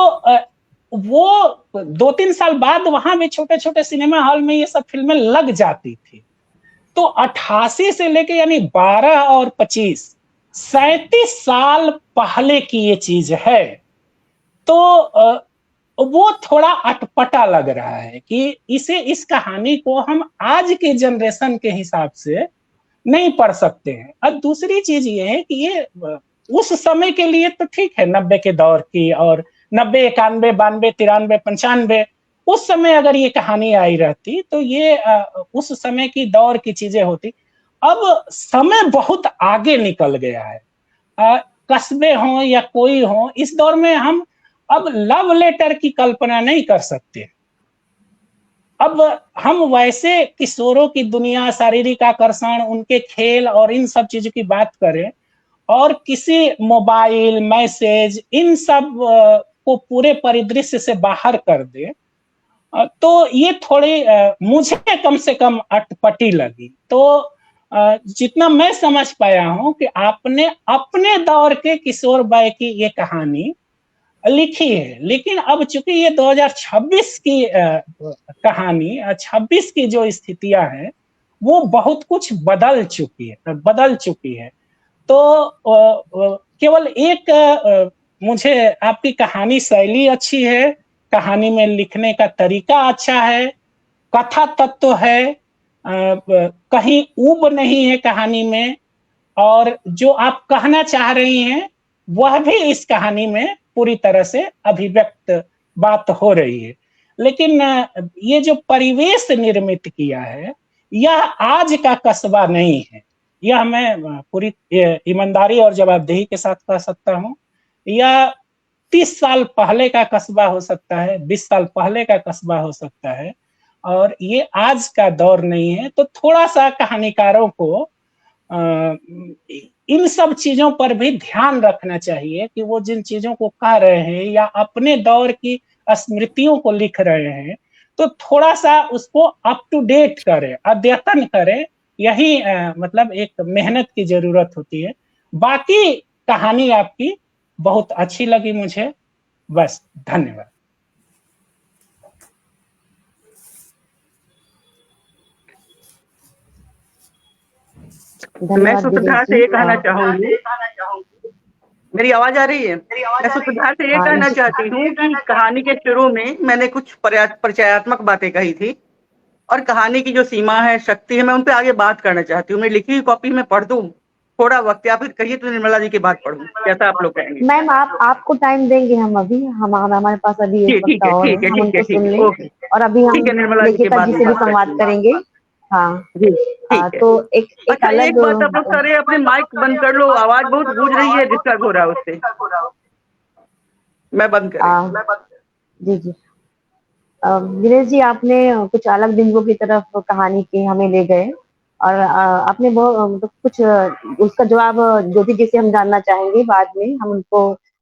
वो 2-3 साल बाद वहां भी छोटे छोटे सिनेमा हॉल में ये सब फिल्में लग जाती थी। तो 88 से लेके यानी 12 और 25, 37 साल पहले की ये चीज है। तो वो थोड़ा अटपटा लग रहा है कि इस कहानी को हम आज के जनरेशन के हिसाब से नहीं पढ़ सकते हैं। और दूसरी चीज ये है कि ये उस समय के लिए तो ठीक है, 90 के दौर की, और 90, 91, 92, 93, 95, उस समय अगर ये कहानी आई रहती तो ये उस समय की दौर की चीजें होती। अब समय बहुत आगे निकल गया है, कस्बे हों या कोई हो, इस दौर में हम अब लव लेटर की कल्पना नहीं कर सकते। अब हम वैसे किशोरों की दुनिया, शारीरिक आकर्षण, उनके खेल और इन सब चीजों की बात करें और किसी मोबाइल, मैसेज, इन सब को पूरे परिदृश्य से बाहर कर दे, तो ये थोड़ी मुझे कम से कम अटपटी लगी। तो जितना मैं समझ पाया हूं कि आपने अपने दौर के किशोर बाई की ये कहानी लिखी है, लेकिन अब चूंकि ये 2026 की कहानी, 26 की जो स्थितियां हैं वो बहुत कुछ बदल चुकी है। तो केवल एक मुझे आपकी कहानी शैली अच्छी है, कहानी में लिखने का तरीका अच्छा है, कथा तत्व है, कहीं ऊब नहीं है कहानी में, और जो आप कहना चाह रही हैं वह भी इस कहानी में पूरी तरह से अभिव्यक्त बात हो रही है। लेकिन ये जो परिवेश निर्मित किया है यह आज का कस्बा नहीं है, यह मैं पूरी ईमानदारी और जवाबदेही के साथ कह सकता हूँ। यह 30 साल पहले का कस्बा हो सकता है, 20 साल पहले का कस्बा हो सकता है, और ये आज का दौर नहीं है। तो थोड़ा सा कहानीकारों को इन सब चीजों पर भी ध्यान रखना चाहिए कि वो जिन चीजों को कह रहे हैं या अपने दौर की स्मृतियों को लिख रहे हैं, तो थोड़ा सा उसको अप टू डेट करें, अद्यतन करें। यही मतलब एक मेहनत की जरूरत होती है। बाकी कहानी आपकी बहुत अच्छी लगी मुझे, बस धन्यवाद। मैं सूत्रधार से ये कहना चाहूंगी, मेरी आवाज आ रही है? मैं सूत्रधार से ये कहना चाहती हूँ कि कहानी के शुरू में मैंने कुछ परिचयात्मक बातें कही थी और कहानी की जो सीमा है, शक्ति है, मैं उन पे आगे बात करना चाहती हूँ। मेरी लिखी हुई कॉपी में पढ़ दूं, थोड़ा वक्त, या फिर कहिए तो निर्मला जी की बात पढ़ूं, कैसा आप लोग कहेंगे? मैम आप आपको टाइम देंगे हम अभी, हमारे पास अभी एक जी ठीक हफ्ता है, और है, ठीक है, हम ठीक है, उनको ठीक सुन है, लें ओके। और अभी हम ठीक है, निर्मला जी के लेखिका बाद जी में से भी बात संवाद करती हूँ। करेंगे। हाँ। जी ठीक है। तो एक एक अच्छा, अलग एक बात आप लोग सारे अपने माइक बंद कर लो, आवाज बहुत गूंज रही है, डिस्टर्ब हो रहा है उससे। मैं बंद करें? जी जी। दिनेश जी, आपने कुछ अलग बिंदुओं की तरफ कहानी की हमें ले गए, और आपने बहुत मतलब कुछ उसका जवाब ज्योति जी से हम जानना चाहेंगे, बाद में हम उनको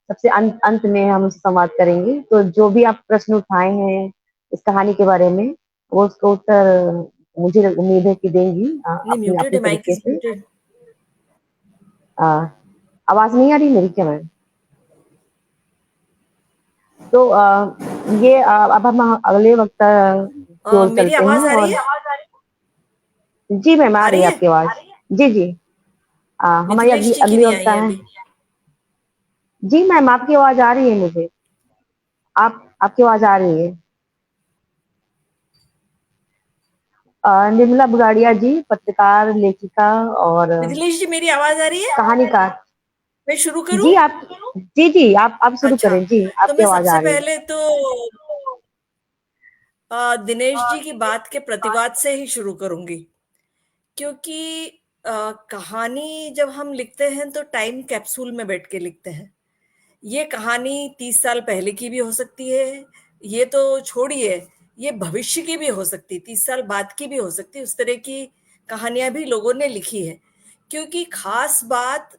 सबसे अंत में हम उससे संवाद करेंगे। तो जो भी आप प्रश्न उठाए हैं इस कहानी के बारे में, वो उसका उत्तर मुझे उम्मीद है कि देंगी नहीं, अपने म्यूटेड अपने है, माइक तरीके इज से। म्यूटेड। अ, आवाज नहीं आ रही मेरी क्या मैम? तो ये अब हम अगले वक्त की ओर मेरी चलते आवाज हैं। आ रही और है? जी मैम, आ आ रही रही है है? आपकी आवाज। जी जी। हमारी मिथिलेश जी की अगली नहीं आई वक्ता है है। अभी। जी मैम, आपकी आवाज आ रही है मुझे। आपकी आवाज आ रही है। निर्मला बुगाड़िया जी, पत्रकार, लेखिका और मिथिलेश जी, मेरी आवाज आ रही है? कहानीकार। मैं शुरू करूं? जी आप, जी जी, आप शुरू अच्छा, करें। जी, तो आपकी मैं आवाज आ सबसे रही है। पहले तो दिनेश जी की बात के प्रतिवाद से ही शुरू करूंगी, क्योंकि कहानी जब हम लिखते हैं तो टाइम कैप्सूल में बैठ के लिखते हैं। ये कहानी 30 साल पहले की भी हो सकती है, ये तो छोड़िए, ये भविष्य की भी हो सकती है, 30 साल बाद की भी हो सकती है। उस तरह की कहानियां भी लोगों ने लिखी है, क्योंकि खास बात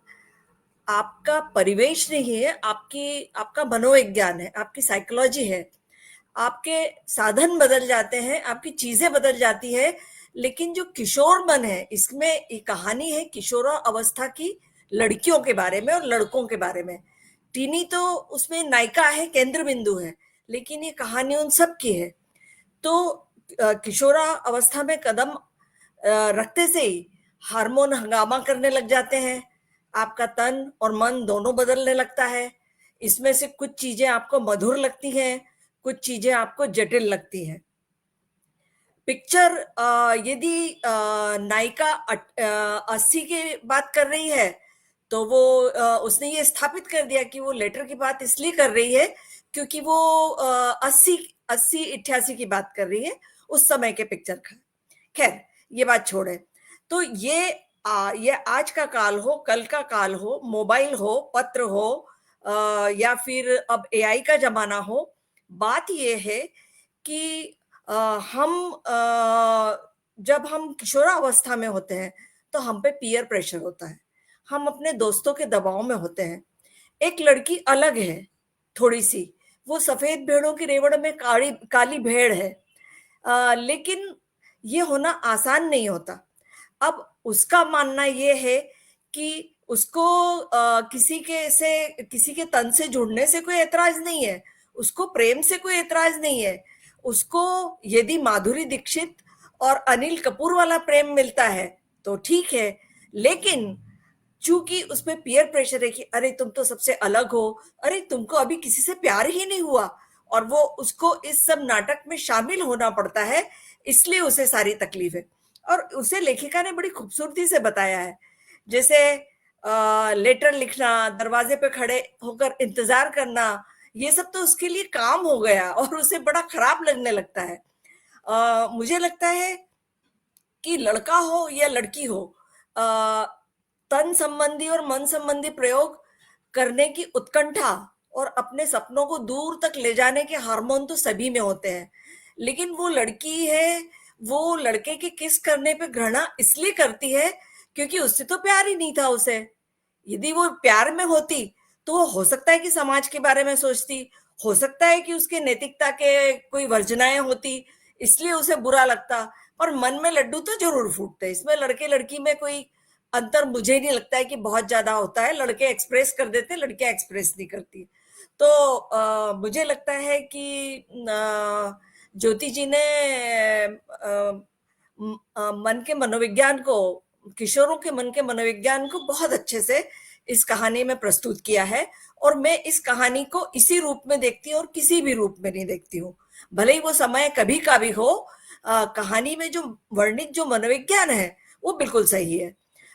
आपका परिवेश नहीं है, आपका मनोविज्ञान है, आपकी साइकोलॉजी है। आपके साधन बदल जाते हैं, आपकी चीजें बदल जाती है, लेकिन जो किशोर मन है, इसमें एक कहानी है किशोर अवस्था की, लड़कियों के बारे में और लड़कों के बारे में। टीनी तो उसमें नायिका है, केंद्र बिंदु है, लेकिन ये कहानी उन सब की है। तो किशोरा अवस्था में कदम रखते से ही हार्मोन हंगामा करने लग जाते हैं, आपका तन और मन दोनों बदलने लगता है। इसमें से कुछ चीजें आपको मधुर लगती हैं, कुछ चीजें आपको जटिल लगती हैं। पिक्चर यदि नायिका 80 की बात कर रही है, तो वो उसने ये स्थापित कर दिया कि वो लेटर की बात इसलिए कर रही है क्योंकि वो 80 88 की बात कर रही है, उस समय के पिक्चर का। खैर, ये बात छोड़े। तो ये आज का काल हो, कल का काल हो, मोबाइल हो, पत्र हो, या फिर अब एआई का जमाना हो, बात ये है कि जब हम किशोरावस्था में होते हैं तो हम पे पीयर प्रेशर होता है, हम अपने दोस्तों के दबाव में होते हैं। एक लड़की अलग है, थोड़ी सी, वो सफेद भेड़ों की रेवड़ में काली काली भेड़ है, लेकिन ये होना आसान नहीं होता। अब उसका मानना ये है कि उसको किसी के तन से जुड़ने से कोई एतराज नहीं है, उसको प्रेम से कोई एतराज नहीं है। उसको यदि माधुरी दीक्षित और अनिल कपूर वाला प्रेम मिलता है तो ठीक है, लेकिन चूंकि उसमें पीयर प्रेशर है कि अरे तुम तो सबसे अलग हो, अरे तुमको अभी किसी से प्यार ही नहीं हुआ, और वो उसको इस सब नाटक में शामिल होना पड़ता है, इसलिए उसे सारी तकलीफ है। और उसे लेखिका ने बड़ी खूबसूरती से बताया है, जैसे लेटर लिखना, दरवाजे पे खड़े होकर इंतजार करना, ये सब तो उसके लिए काम हो गया और उसे बड़ा खराब लगने लगता है। मुझे लगता है कि लड़का हो या लड़की हो, तन संबंधी और मन संबंधी प्रयोग करने की उत्कंठा और अपने सपनों को दूर तक ले जाने के हार्मोन तो सभी में होते हैं, लेकिन वो लड़की है, वो लड़के के किस करने पे घृणा इसलिए करती है क्योंकि उससे तो प्यार ही नहीं था उसे। यदि वो प्यार में होती तो हो सकता है कि समाज के बारे में सोचती, हो सकता है कि उसके नैतिकता के कोई वर्जनाएं होती, इसलिए उसे बुरा लगता। पर मन में लड्डू तो जरूर फूटते, इसमें लड़के लड़की में कोई अंतर मुझे नहीं लगता है कि बहुत ज्यादा होता है। लड़के एक्सप्रेस कर देते, लड़कियां एक्सप्रेस नहीं करती। तो मुझे लगता है कि ज्योति जी ने मन के मनोविज्ञान को, किशोरों के मन के मनोविज्ञान को बहुत अच्छे से इस कहानी में प्रस्तुत किया है, और मैं इस कहानी को इसी रूप में देखती हूँ और किसी भी रूप में नहीं देखती हूँ, भले ही वो समय कभी का भी हो। कहानी में जो वर्णित जो मनोविज्ञान है वो बिल्कुल सही है।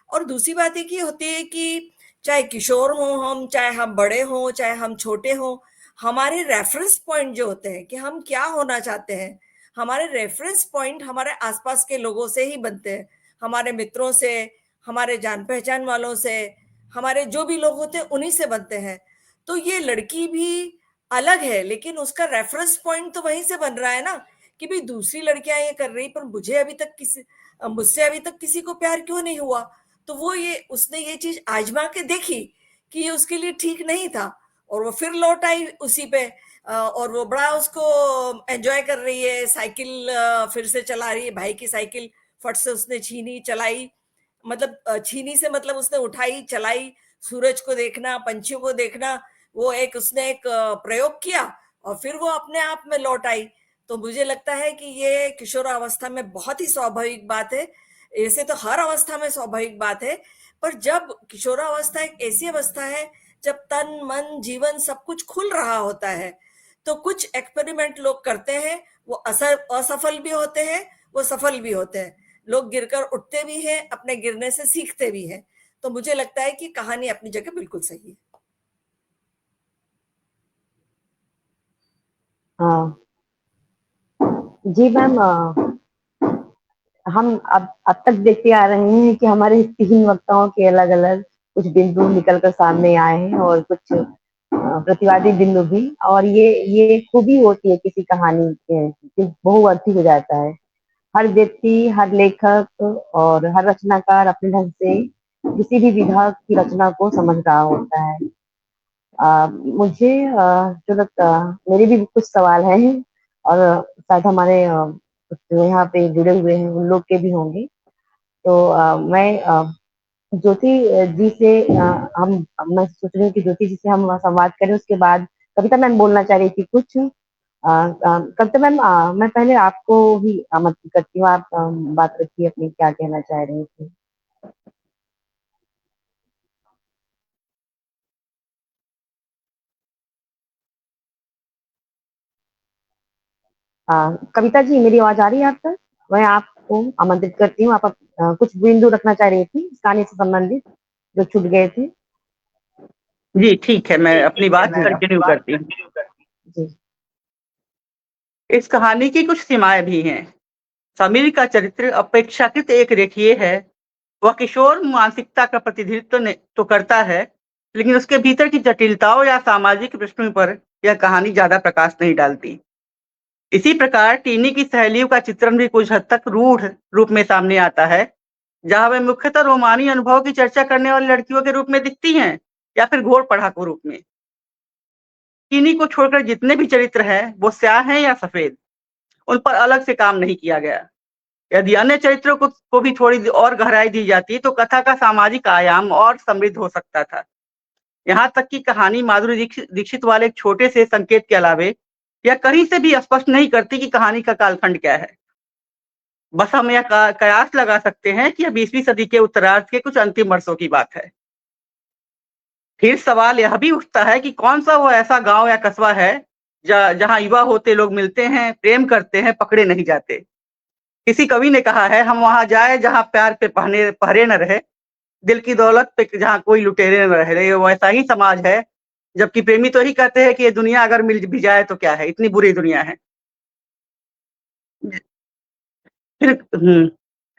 और दूसरी बात एक ये होती है कि चाहे किशोर हो हम, चाहे हम बड़े हों, चाहे हम छोटे हों, हमारे रेफरेंस पॉइंट जो होते हैं कि हम क्या होना चाहते हैं, हमारे रेफरेंस पॉइंट हमारे आसपास के लोगों से ही बनते हैं, हमारे मित्रों से, हमारे जान पहचान वालों से, हमारे जो भी लोग होते हैं उन्हीं से बनते हैं। तो ये लड़की भी अलग है, लेकिन उसका रेफरेंस पॉइंट तो वहीं से बन रहा है ना, कि भाई दूसरी लड़कियां ये कर रही पर मुझसे अभी तक किसी को प्यार क्यों नहीं हुआ। तो वो ये उसने ये चीज आजमा के देखी कि ये उसके लिए ठीक नहीं था, और वो फिर लौट आई उसी पे। और वो बड़ा उसको एंजॉय कर रही है, साइकिल फिर से चला रही है, भाई की साइकिल फट से उसने छीनी, चलाई, मतलब छीनी से मतलब उसने उठाई, चलाई, सूरज को देखना, पंछियों को देखना, वो एक उसने एक प्रयोग किया और फिर वो अपने आप में लौट आई। तो मुझे लगता है कि ये किशोरावस्था में बहुत ही स्वाभाविक बात है। ऐसे तो हर अवस्था में स्वाभाविक बात है, पर जब किशोरावस्था एक ऐसी अवस्था है जब तन मन जीवन सब कुछ खुल रहा होता है, तो कुछ एक्सपेरिमेंट लोग करते हैं, वो असफल भी होते हैं, वो सफल भी होते हैं। लोग गिरकर उठते भी हैं, अपने गिरने से सीखते भी हैं। तो मुझे लगता है कि कहानी अपनी जगह बिल्कुल सही है। हाँ जी मैम, हम अब तक देखते आ रहे हैं कि हमारे तीन वक्ताओं के अलग अलग कुछ बिंदु निकल कर सामने आए हैं, और कुछ प्रतिवादी बिंदु भी। और ये खूबी होती है किसी कहानी के कि बहुअर्थी हो जाता है। हर व्यक्ति, हर लेखक और हर रचनाकार अपने ढंग से किसी भी विधा की रचना को समझ रहा होता है। मुझे जो लगता, मेरे भी कुछ सवाल हैं, और शायद हमारे कुछ जो यहाँ पे जुड़े हुए हैं उन लोग के भी होंगे। तो मैं ज्योति जी से मैं सोच रही हूँ कि ज्योति जी से हम संवाद करें, उसके बाद कविता मैम बोलना चाह रही थी कुछ। कविता मैम, मैं पहले आपको ही आमंत्रित करती हूँ, आप बात रखिए अपनी, क्या कहना चाह रही थी। कविता जी, मेरी आवाज आ रही है आप तक? मैं आपको आमंत्रित करती हूँ, आप कुछ बिंदु रखना चाह रही थी इस कहानी से संबंधित जो छूट गए थे। जी ठीक है, मैं अपनी बात कंटिन्यू करती हूँ। जी इस कहानी की कुछ सीमाएं भी हैं। समीर का चरित्र अपेक्षाकृत एक रेखीय है। वह किशोर मानसिकता का प्रतिनिधित्व तो करता है, लेकिन उसके भीतर की जटिलताओं या सामाजिक प्रश्नों पर यह कहानी ज्यादा प्रकाश नहीं डालती। इसी प्रकार टीनी की सहेलियों का चित्रण भी कुछ हद तक रूढ़ रूप में सामने आता है, जहां वे मुख्यतः रोमानी अनुभव की चर्चा करने वाली लड़कियों के रूप में दिखती हैं या फिर घोर पढ़ाकू रूप में। टीनी को छोड़कर जितने भी चरित्र हैं वो स्याह हैं या सफेद, उन पर अलग से काम नहीं किया गया। यदि अन्य चरित्रों को भी थोड़ी और गहराई दी जाती तो कथा का सामाजिक आयाम और समृद्ध हो सकता था। यहाँ तक कि कहानी माधुरी दीक्षित वाले एक छोटे से संकेत के अलावे यह कहीं से भी स्पष्ट नहीं करती कि कहानी का कालखंड क्या है। बस हम यह कयास लगा सकते हैं कि यह 20वीं सदी के उत्तरार्ध के कुछ अंतिम वर्षों की बात है। फिर सवाल यह भी उठता है कि कौन सा वो ऐसा गांव या कस्बा है जहां युवा होते लोग मिलते हैं, प्रेम करते हैं, पकड़े नहीं जाते। किसी कवि ने कहा है, हम वहां जाए जहां प्यार पे पहरे न रहे, दिल की दौलत पे जहां कोई लुटेरे न रहे। वैसा ही समाज है, जबकि प्रेमी तो ही कहते हैं कि ये दुनिया अगर मिल भी जाए तो क्या है, इतनी बुरी दुनिया है। फिर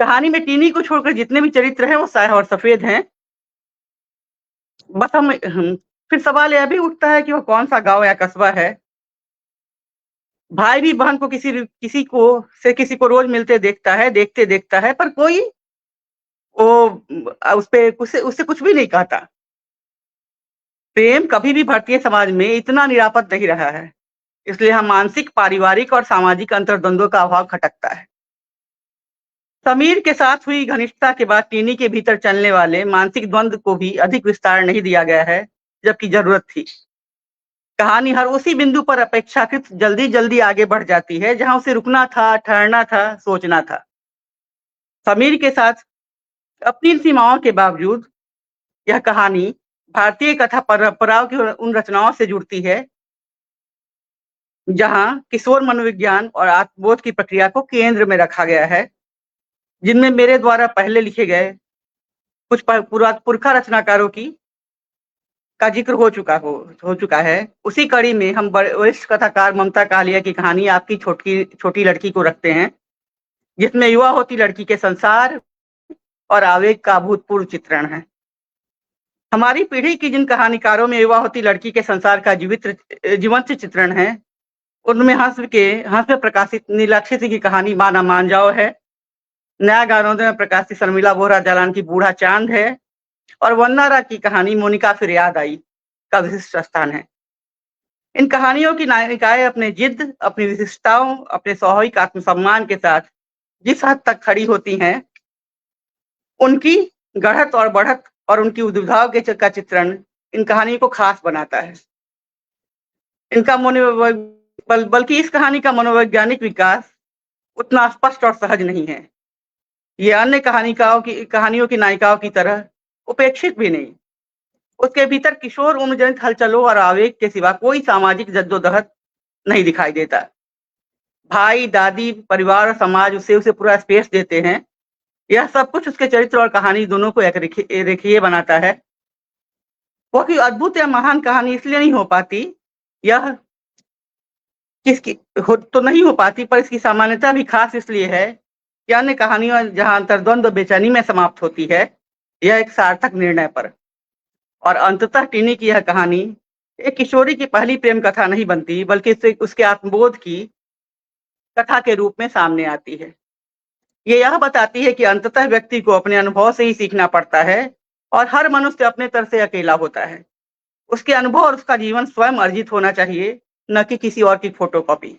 कहानी में टीनी को छोड़कर जितने भी चरित्र हैं वो स्याह और सफेद हैं। बस फिर सवाल यह भी उठता है कि वो कौन सा गांव या कस्बा है। भाई भी बहन को किसी को रोज मिलते देखता है, पर कोई वो उस पे उससे कुछ भी नहीं कहता। प्रेम कभी भी भारतीय समाज में इतना निरापद नहीं रहा है, इसलिए हम मानसिक, पारिवारिक और सामाजिक अंतर्द्वंद्व का अभाव खटकता है। समीर के साथ हुई घनिष्ठता के बाद टीनी के भीतर चलने वाले मानसिक द्वंद्व को भी अधिक विस्तार नहीं दिया गया है, जबकि जरूरत थी। कहानी हर उसी बिंदु पर अपेक्षाकृत जल्दी जल्दी आगे बढ़ जाती है जहां उसे रुकना था, ठहरना था, सोचना था। समीर के साथ अपनी सीमाओं के बावजूद यह कहानी भारतीय कथा परंपराओं की उन रचनाओं से जुड़ती है जहां किशोर मनोविज्ञान और आत्मबोध की प्रक्रिया को केंद्र में रखा गया है, जिनमें मेरे द्वारा पहले लिखे गए कुछ पुरखा रचनाकारों की का जिक्र हो चुका है। उसी कड़ी में हम वरिष्ठ कथाकार ममता कालिया की कहानी आपकी छोटी लड़की को रखते हैं, जिसमें युवा होती लड़की के संसार और आवेग का अभूतपूर्व चित्रण है। हमारी पीढ़ी की जिन कहानीकारों में युवा होती लड़की के संसार का जीवंत चित्रण है, उनमें हंस में प्रकाशित नीलाक्षी सिंह की कहानी माना मान जाओ है, नया गानों में प्रकाशित शर्मिला बोहरा जालान की बूढ़ा चांद है, और वन्नारा की कहानी मोनिका फिर याद आई का विशिष्ट स्थान है। इन कहानियों की नायिकाएं अपने जिद, अपनी विशिष्टताओं, अपने स्वाभाविक आत्मसम्मान के साथ जिस हद तक खड़ी होती हैं, उनकी गढ़त और बढ़त और उनकी दुविधाओं का चित्रण इन कहानियों को खास बनाता है। इनका बल्कि इस कहानी का मनोवैज्ञानिक विकास उतना स्पष्ट और सहज नहीं है। ये अन्य कहानियों की नायिकाओं की तरह उपेक्षित भी नहीं। उसके भीतर किशोर उम्रजनित हलचलों और आवेग के सिवा कोई सामाजिक जद्दोजहद नहीं दिखाई देता। भाई, दादी, परिवार और समाज उसे पूरा स्पेस देते हैं। यह सब कुछ उसके चरित्र और कहानी दोनों को एक रेखीय बनाता है। वो कि अद्भुत या महान कहानी इसलिए नहीं हो पाती, यह तो नहीं हो पाती, पर इसकी सामान्यता भी खास इसलिए है कि अन्य कहानियों जहां अंतर्द्वंद बेचैनी में समाप्त होती है, यह एक सार्थक निर्णय पर। और अंततः टीनी की यह कहानी एक किशोरी की पहली प्रेम कथा नहीं बनती, बल्कि उसके आत्मबोध की कथा के रूप में सामने आती है। ये यह बताती है कि अंततः व्यक्ति को अपने अनुभव से ही सीखना पड़ता है और हर मनुष्य अपने तरह से अकेला होता है। उसके अनुभव और उसका जीवन स्वयं अर्जित होना चाहिए, न कि किसी और की फोटोकॉपी।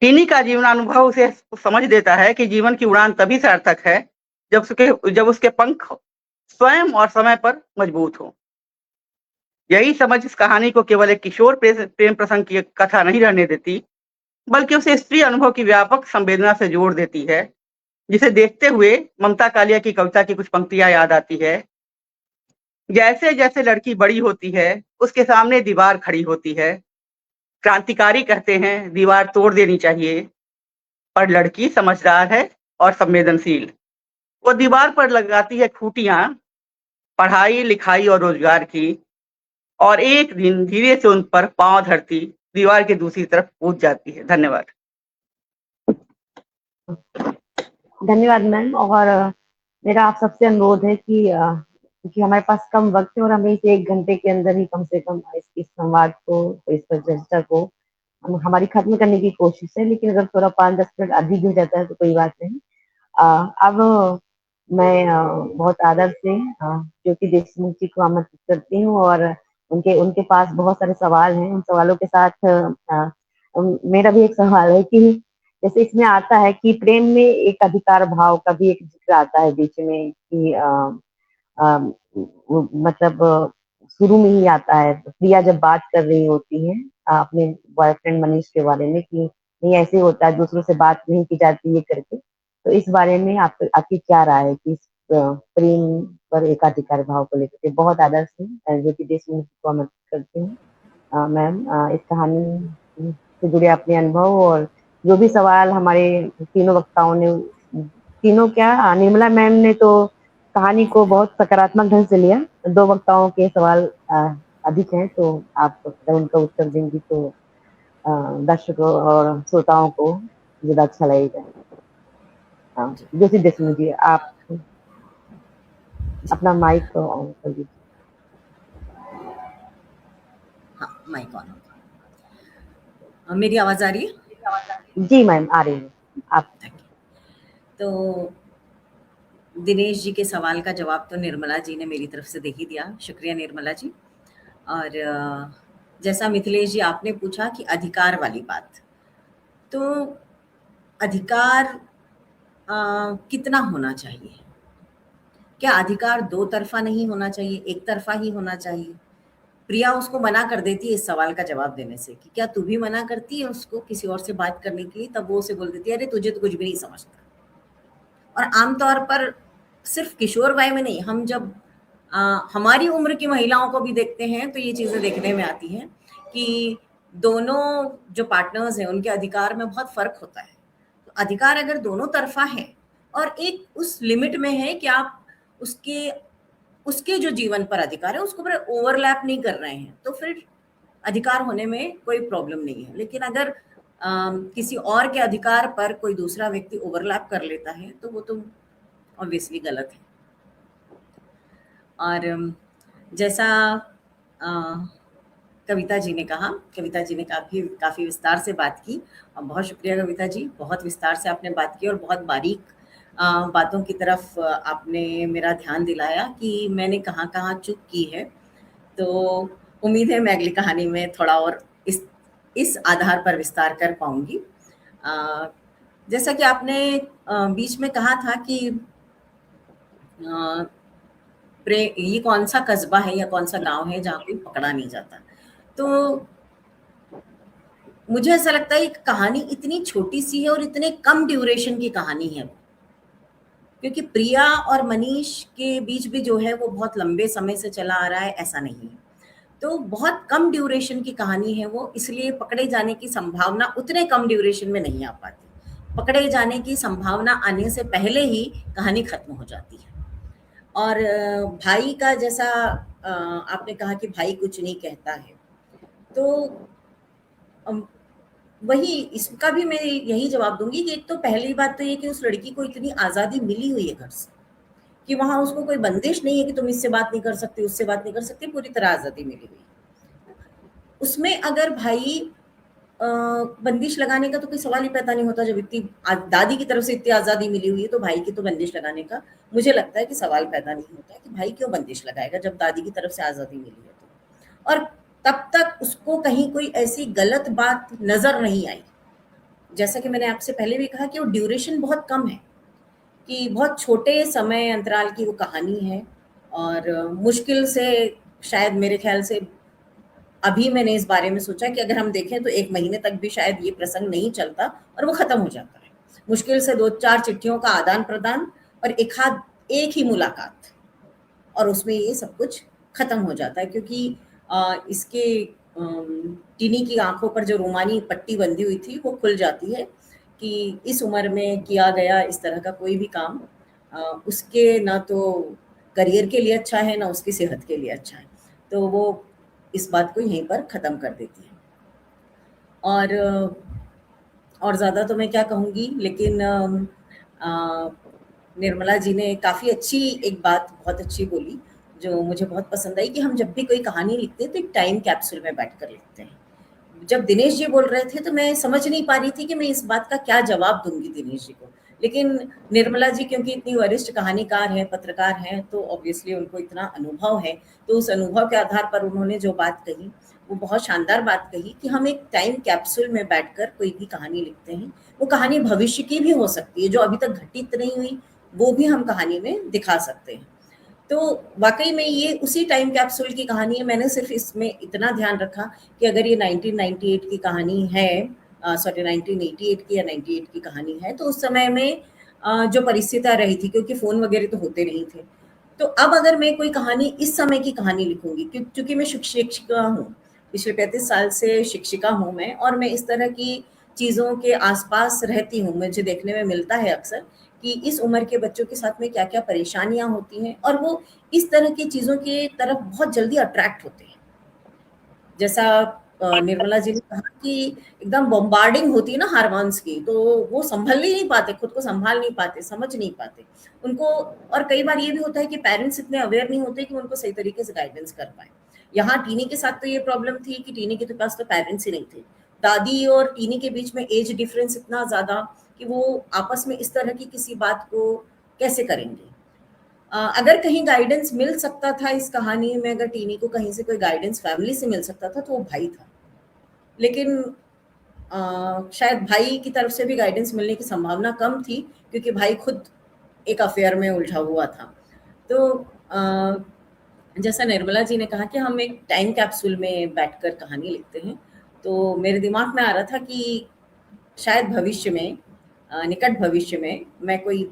टीनी का जीवनानुभव उसे समझ देता है कि जीवन की उड़ान तभी सार्थक है जब उसके पंख स्वयं और समय पर मजबूत हो। यही समझ इस कहानी को केवल एक किशोर प्रेम प्रसंग की कथा नहीं रहने देती, बल्कि उसे स्त्री अनुभव की व्यापक संवेदना से जोड़ देती है, जिसे देखते हुए ममता कालिया की कविता की कुछ पंक्तियां याद आती है। जैसे जैसे लड़की बड़ी होती है, उसके सामने दीवार खड़ी होती है। क्रांतिकारी कहते हैं दीवार तोड़ देनी चाहिए, पर लड़की समझदार है और संवेदनशील। वो दीवार पर लगाती है खूंटियां, पढ़ाई, लिखाई और रोजगार की, और एक दिन धीरे से उन पर पांव धरती दीवार के दूसरी तरफ कूद जाती है। धन्यवाद। धन्यवाद मैम। और मेरा आप सबसे अनुरोध है कि क्योंकि हमारे पास कम वक्त है और हमें इसे 1 घंटे के अंदर ही कम से कम इस संवाद को, इस पर चर्चा को हमारी खत्म करने की कोशिश है, लेकिन अगर थोड़ा 5-10 मिनट अधिक हो जाता है तो कोई बात नहीं। अब मैं बहुत आदर से ज्योति देशमुख जी को आमंत्रित करती हूँ, और उनके पास बहुत सारे सवाल हैं। उन सवालों के साथ मेरा भी एक सवाल है कि जैसे इसमें आता है कि प्रेम में एक अधिकार भाव का भी एक जिक्र आता है बीच में कि मतलब शुरू में ही आता है, प्रिया जब बात कर रही होती है अपने बॉयफ्रेंड मनीष के बारे में कि नहीं ऐसे होता है, दूसरों से बात नहीं की जाती है करके। तो इस बारे में आपकी क्या राय है कि इस प्रेम पर एकाधिकार भाव को लेकर के? बहुत आदर से ज्योति देशमुख को आमंत्रित करती हूँ। मैम, इस कहानी से जुड़े अपने अनुभव और जो भी सवाल हमारे तीनों वक्ताओं ने, तीनों क्या, निर्मला मैम ने तो कहानी को बहुत सकारात्मक ढंग से लिया। 2 वक्ताओं के सवाल अधिक हैं, तो आप जब उनका उत्तर देंगी तो दर्शकों और श्रोताओं को ज्यादा अच्छा लगेगा। ज्योति देशमुख जी, आप अपना माइक ऑन कर दीजिए। हाँ, माइक ऑन। मेरी आवाज आ रही है? जी मैम, आ रही है। आप तो दिनेश जी के सवाल का जवाब तो निर्मला जी ने मेरी तरफ से दे ही दिया। शुक्रिया निर्मला जी। और जैसा मिथिलेश जी आपने पूछा कि अधिकार वाली बात, तो अधिकार कितना होना चाहिए? क्या अधिकार 2 तरफा नहीं होना चाहिए, एक तरफा ही होना चाहिए? प्रिया उसको मना कर देती है इस सवाल का जवाब देने से कि क्या तू भी मना करती है उसको किसी और से बात करने के लिए? तब वो उसे बोल देती है अरे तुझे तो कुछ भी नहीं समझता। और आमतौर पर सिर्फ किशोर वय में नहीं, हम जब हमारी उम्र की महिलाओं को भी देखते हैं तो ये चीज़ें देखने में आती हैं कि दोनों जो पार्टनर्स हैं उनके अधिकार में बहुत फर्क होता है। तो अधिकार अगर दोनों तरफा है और एक उस लिमिट में है कि आप उसके उसके जो जीवन पर अधिकार है उसको पर ओवरलैप नहीं कर रहे हैं, तो फिर अधिकार होने में कोई प्रॉब्लम नहीं है। लेकिन अगर किसी और के अधिकार पर कोई दूसरा व्यक्ति ओवरलैप कर लेता है तो वो तो ऑब्वियसली गलत है। और जैसा कविता जी ने कहा, कविता जी ने काफ़ी विस्तार से बात की और बहुत शुक्रिया कविता जी, बहुत विस्तार से आपने बात की और बहुत बारीक बातों की तरफ आपने मेरा ध्यान दिलाया कि मैंने कहाँ कहाँ चूक की है। तो उम्मीद है मैं अगली कहानी में थोड़ा और इस आधार पर विस्तार कर पाऊंगी। जैसा कि आपने बीच में कहा था कि ये कौन सा कस्बा है या कौन सा गांव है जहाँ कोई पकड़ा नहीं जाता, तो मुझे ऐसा लगता है कि कहानी इतनी छोटी सी है और इतने कम ड्यूरेशन की कहानी है, क्योंकि प्रिया और मनीष के बीच भी जो है वो बहुत लंबे समय से चला आ रहा है, ऐसा नहीं है। तो बहुत कम ड्यूरेशन की कहानी है वो, इसलिए पकड़े जाने की संभावना उतने कम ड्यूरेशन में नहीं आ पाती। पकड़े जाने की संभावना आने से पहले ही कहानी खत्म हो जाती है। और भाई का जैसा आपने कहा कि भाई कुछ नहीं कहता है, तो वही इसका भी मैं यही जवाब दूंगी कि एक तो पहली बात तो ये कि उस लड़की को इतनी आज़ादी मिली हुई है घर से कि वहां उसको कोई बंदिश नहीं है कि तुम इससे बात नहीं कर सकती, उससे बात नहीं कर सकती, पूरी तरह आज़ादी मिली हुई है। उसमें अगर भाई बंदिश लगाने का तो कोई सवाल ही पैदा नहीं होता। जब इतनी दादी की तरफ से इतनी आज़ादी मिली हुई है तो भाई की तो बंदिश लगाने का मुझे लगता है कि सवाल पैदा नहीं होता है कि भाई क्यों बंदिश लगाएगा जब दादी की तरफ से आज़ादी मिली है तो। और तब तक उसको कहीं कोई ऐसी गलत बात नजर नहीं आई। जैसा कि मैंने आपसे पहले भी कहा कि वो ड्यूरेशन बहुत कम है, कि बहुत छोटे समय अंतराल की वो कहानी है और मुश्किल से शायद मेरे ख्याल से अभी मैंने इस बारे में सोचा कि अगर हम देखें तो 1 महीने तक भी शायद ये प्रसंग नहीं चलता और वो खत्म हो जाता है। मुश्किल से 2-4 चिट्ठियों का आदान प्रदान और एक ही मुलाकात और उसमें ये सब कुछ खत्म हो जाता है, क्योंकि इसके टीनी की आंखों पर जो रोमानी पट्टी बंधी हुई थी वो खुल जाती है कि इस उम्र में किया गया इस तरह का कोई भी काम उसके ना तो करियर के लिए अच्छा है ना उसकी सेहत के लिए अच्छा है। तो वो इस बात को यहीं पर ख़त्म कर देती है। और ज़्यादा तो मैं क्या कहूँगी, लेकिन निर्मला जी ने काफ़ी अच्छी एक बात बहुत अच्छी बोली जो मुझे बहुत पसंद आई कि हम जब भी कोई कहानी लिखते हैं तो एक टाइम कैप्सूल में बैठ कर लिखते हैं। जब दिनेश जी बोल रहे थे तो मैं समझ नहीं पा रही थी कि मैं इस बात का क्या जवाब दूंगी दिनेश जी को, लेकिन निर्मला जी क्योंकि इतनी वरिष्ठ कहानीकार हैं, पत्रकार हैं, तो ऑब्वियसली उनको इतना अनुभव है, तो उस अनुभव के आधार पर उन्होंने जो बात कही वो बहुत शानदार बात कही कि हम एक टाइम कैप्सूल में बैठकर कोई भी कहानी लिखते हैं। वो कहानी भविष्य की भी हो सकती है, जो अभी तक घटित नहीं हुई वो भी हम कहानी में दिखा सकते हैं। तो वाकई में ये उसी टाइम कैप्सूल की कहानी है। मैंने सिर्फ इसमें इतना ध्यान रखा कि अगर ये 1998 की कहानी है, 1988 की या 98 की कहानी है, तो उस समय में जो परिस्थितियाँ रही थी, क्योंकि फ़ोन वगैरह तो होते नहीं थे, तो अब अगर मैं कोई कहानी इस समय की कहानी लिखूंगी, क्योंकि मैं शिक्षिका हूँ, पिछले 35 साल से शिक्षिका हूँ मैं, और मैं इस तरह की चीज़ों के आसपास रहती हूँ। मुझे देखने में मिलता है अक्सर कि इस उम्र के बच्चों के साथ में क्या क्या परेशानियां होती हैं और वो इस तरह की चीज़ों की तरफ बहुत जल्दी अट्रैक्ट होते हैं। जैसा निर्मला जी ने कहा कि एकदम बॉम्बार्डिंग होती है ना हार्मोन्स की, तो वो संभल ही नहीं पाते, खुद को संभाल नहीं पाते, समझ नहीं पाते उनको। और कई बार ये भी होता है कि पेरेंट्स इतने अवेयर नहीं होते कि उनको सही तरीके से गाइडेंस कर पाए। यहाँ टीनी के साथ तो ये प्रॉब्लम थी कि टीनी के पास तो पेरेंट्स ही नहीं थे। दादी और टीनी के बीच में एज डिफरेंस इतना ज़्यादा कि वो आपस में इस तरह की किसी बात को कैसे करेंगे। अगर कहीं गाइडेंस मिल सकता था इस कहानी में, अगर टीनी को कहीं से कोई गाइडेंस फैमिली से मिल सकता था तो वो भाई था, लेकिन शायद भाई की तरफ से भी गाइडेंस मिलने की संभावना कम थी, क्योंकि भाई खुद एक अफेयर में उलझा हुआ था। तो जैसा निर्मला जी ने कहा कि हम एक टाइम कैप्सूल में बैठकर कहानी लिखते हैं, तो मेरे दिमाग में आ रहा था कि शायद भविष्य में, निकट भविष्य में, मैं कोई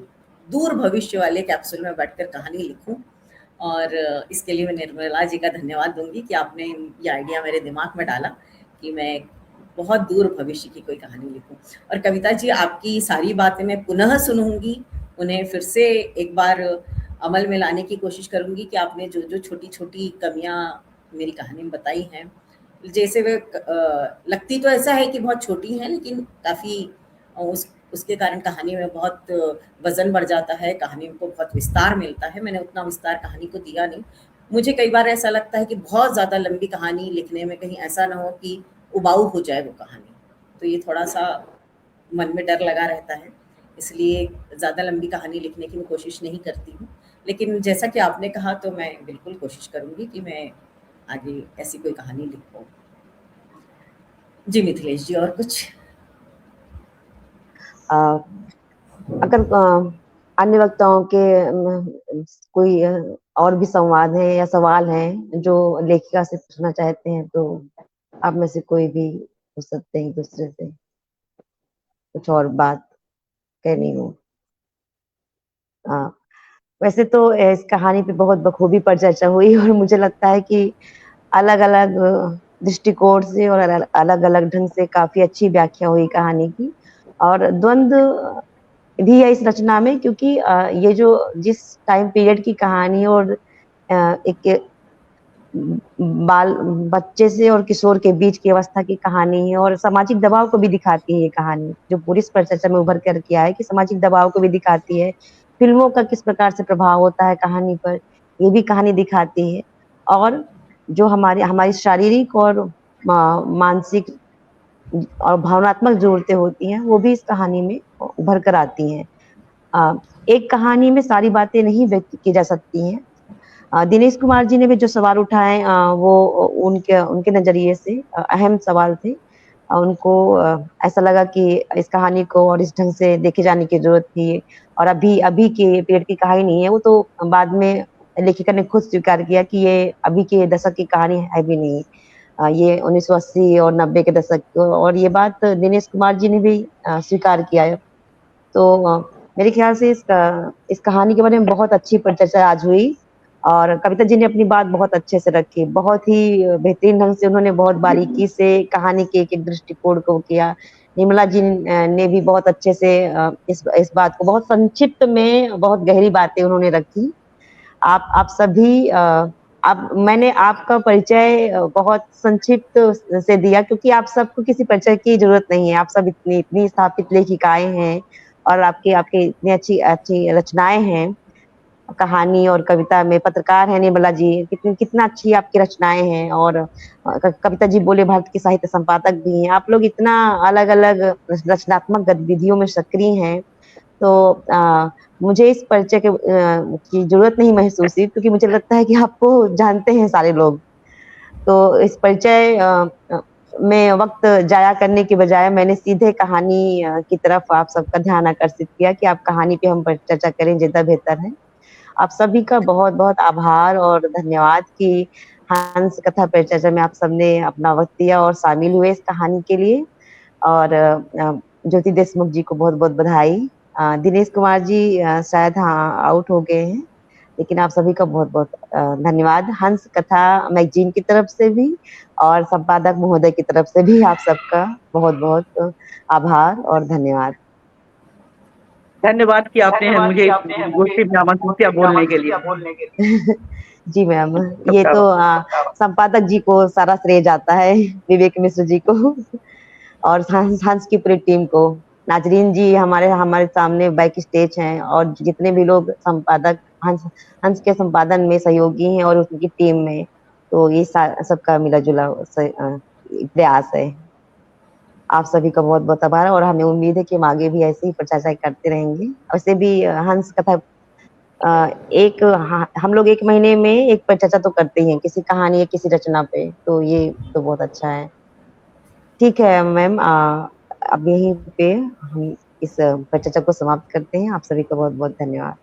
दूर भविष्य वाले कैप्सूल में बैठकर कहानी लिखूं। और इसके लिए मैं निर्मला जी का धन्यवाद दूंगी कि आपने ये आइडिया मेरे दिमाग में डाला कि मैं बहुत दूर भविष्य की कोई कहानी लिखूं। और कविता जी, आपकी सारी बातें मैं पुनः सुनूंगी, उन्हें फिर से एक बार अमल में लाने की कोशिश करूंगी कि आपने जो जो छोटी छोटी कमियां मेरी कहानी में बताई हैं, जैसे वे लगती तो ऐसा है कि बहुत छोटी हैं, लेकिन काफ़ी उसके कारण कहानी में बहुत वजन बढ़ जाता है, कहानी को बहुत विस्तार मिलता है। मैंने उतना विस्तार कहानी को दिया नहीं। मुझे कई बार ऐसा लगता है कि बहुत ज़्यादा लंबी कहानी लिखने में कहीं ऐसा ना हो कि उबाऊ हो जाए वो कहानी, तो ये थोड़ा सा मन में डर लगा रहता है, इसलिए ज़्यादा लंबी कहानी लिखने की मैं कोशिश नहीं करती हूँ। लेकिन जैसा कि आपने कहा, तो मैं बिल्कुल कोशिश करूँगी कि मैं आगे ऐसी कोई कहानी लिख पाऊँ। जी मिथिलेश जी, और कुछ? अगर अन्य वक्ताओं के कोई और भी संवाद है या सवाल हैं जो लेखिका से पूछना चाहते हैं, तो आप में से कोई भी पूछ सकते हैं दूसरे से, कुछ और बात कहनी हो। वैसे तो इस कहानी पे बहुत बखूबी पर चर्चा हुई और मुझे लगता है कि अलग अलग दृष्टिकोण से और अलग अलग ढंग से काफी अच्छी व्याख्या हुई कहानी की। और द्वंद्व भी है इस रचना में, क्योंकि ये जो जिस टाइम पीरियड की कहानी और एक बच्चे से और किशोर के बीच की अवस्था की कहानी है, और सामाजिक दबाव को भी दिखाती है ये कहानी, जो पूरी इस पर चर्चा में उभर कर के आया है कि सामाजिक दबाव को भी दिखाती है, फिल्मों का किस प्रकार से प्रभाव होता है कहानी पर, ये भी कहानी दिखाती है। और जो हमारी शारीरिक और मानसिक और भावनात्मक जरूरतें होती हैं, वो भी इस कहानी में उभर कर आती हैं। एक कहानी में सारी बातें नहीं व्यक्त की जा सकती हैं। दिनेश कुमार जी ने भी जो सवाल उठाए, वो उनके उनके नजरिए से अहम सवाल थे। उनको ऐसा लगा कि इस कहानी को और इस ढंग से देखे जाने की जरूरत थी, और अभी अभी के पीरियड की कहानी नहीं है वो, तो बाद में लेखिका ने खुद स्वीकार किया कि ये अभी के दशक की कहानी है भी नहीं। ये 1980 और 90 के दशक, और ये बात दिनेश कुमार जी ने भी स्वीकार किया है। तो मेरे ख्याल से इस कहानी के बारे में बहुत अच्छी चर्चा आज हुई, और कविता जी ने अपनी बात बहुत अच्छे से रखी, बहुत ही बेहतरीन ढंग से उन्होंने बहुत बारीकी से कहानी के एक एक दृष्टिकोण को किया। निर्मला जी ने भी बहुत अच्छे से इस बात को बहुत संक्षिप्त में बहुत गहरी बातें उन्होंने रखी। आप सभी आप मैंने आपका परिचय बहुत संक्षिप्त से दिया, क्योंकि आप सबको किसी परिचय की जरूरत नहीं है। आप सब इतनी इतनी स्थापित लेखिकाएं हैं, और आपके इतनी अच्छी अच्छी रचनाएं हैं, कहानी और कविता में पत्रकार हैं निर्मला जी, कितना अच्छी आपकी रचनाएं हैं। और कविता जी बोले भारत की साहित्य संपादक भी हैं। आप लोग इतना अलग अलग रचनात्मक गतिविधियों में सक्रिय हैं, तो मुझे इस परिचय की जरूरत नहीं महसूस हुई, क्योंकि मुझे लगता है कि आपको जानते हैं सारे लोग। तो इस परिचय में वक्त जाया करने के बजाय मैंने सीधे कहानी की तरफ आप सबका ध्यान आकर्षित किया कि आप कहानी पे हम चर्चा करें, ज्यादा बेहतर है। आप सभी का बहुत बहुत आभार और धन्यवाद कि हंस कथा परिचर्चा में आप सबने अपना वक्त दिया और शामिल हुए इस कहानी के लिए। और ज्योति देशमुख जी को बहुत बहुत बधाई। दिनेश कुमार जी शायद आउट हो गए हैं, लेकिन आप सभी का बहुत बहुत धन्यवाद। हंस कथा मैगजीन की तरफ से भी और संपादक महोदय की तरफ से भी आप सबका बहुत बहुत आभार और धन्यवाद। धन्यवाद कि आपने मुझे गोष्ठी में आमंत्रित किया बोलने के लिए। जी मैम, ये तो संपादक जी को सारा श्रेय जाता है, विवेक मिश्र जी को और हंस की पूरी टीम को। नाजरीन जी हमारे सामने बैक स्टेज हैं, और जितने भी लोग संपादक हंस के संपादन में सहयोगी हैं और उसकी टीम में, तो ये सबका मिला जुला प्रयास है। आप सभी का बहुत बहुत आभार, और हमें उम्मीद है कि हम आगे भी ऐसे ही चर्चा करते रहेंगे। वैसे भी हंस कथा हम लोग 1 महीने में एक पर चर्चा तो करते ही हैं, किसी कहानी या किसी रचना पे, तो ये तो बहुत अच्छा है। ठीक है मैम, अब यहीं पे हम इस चर्चा को समाप्त करते हैं। आप सभी का बहुत बहुत धन्यवाद।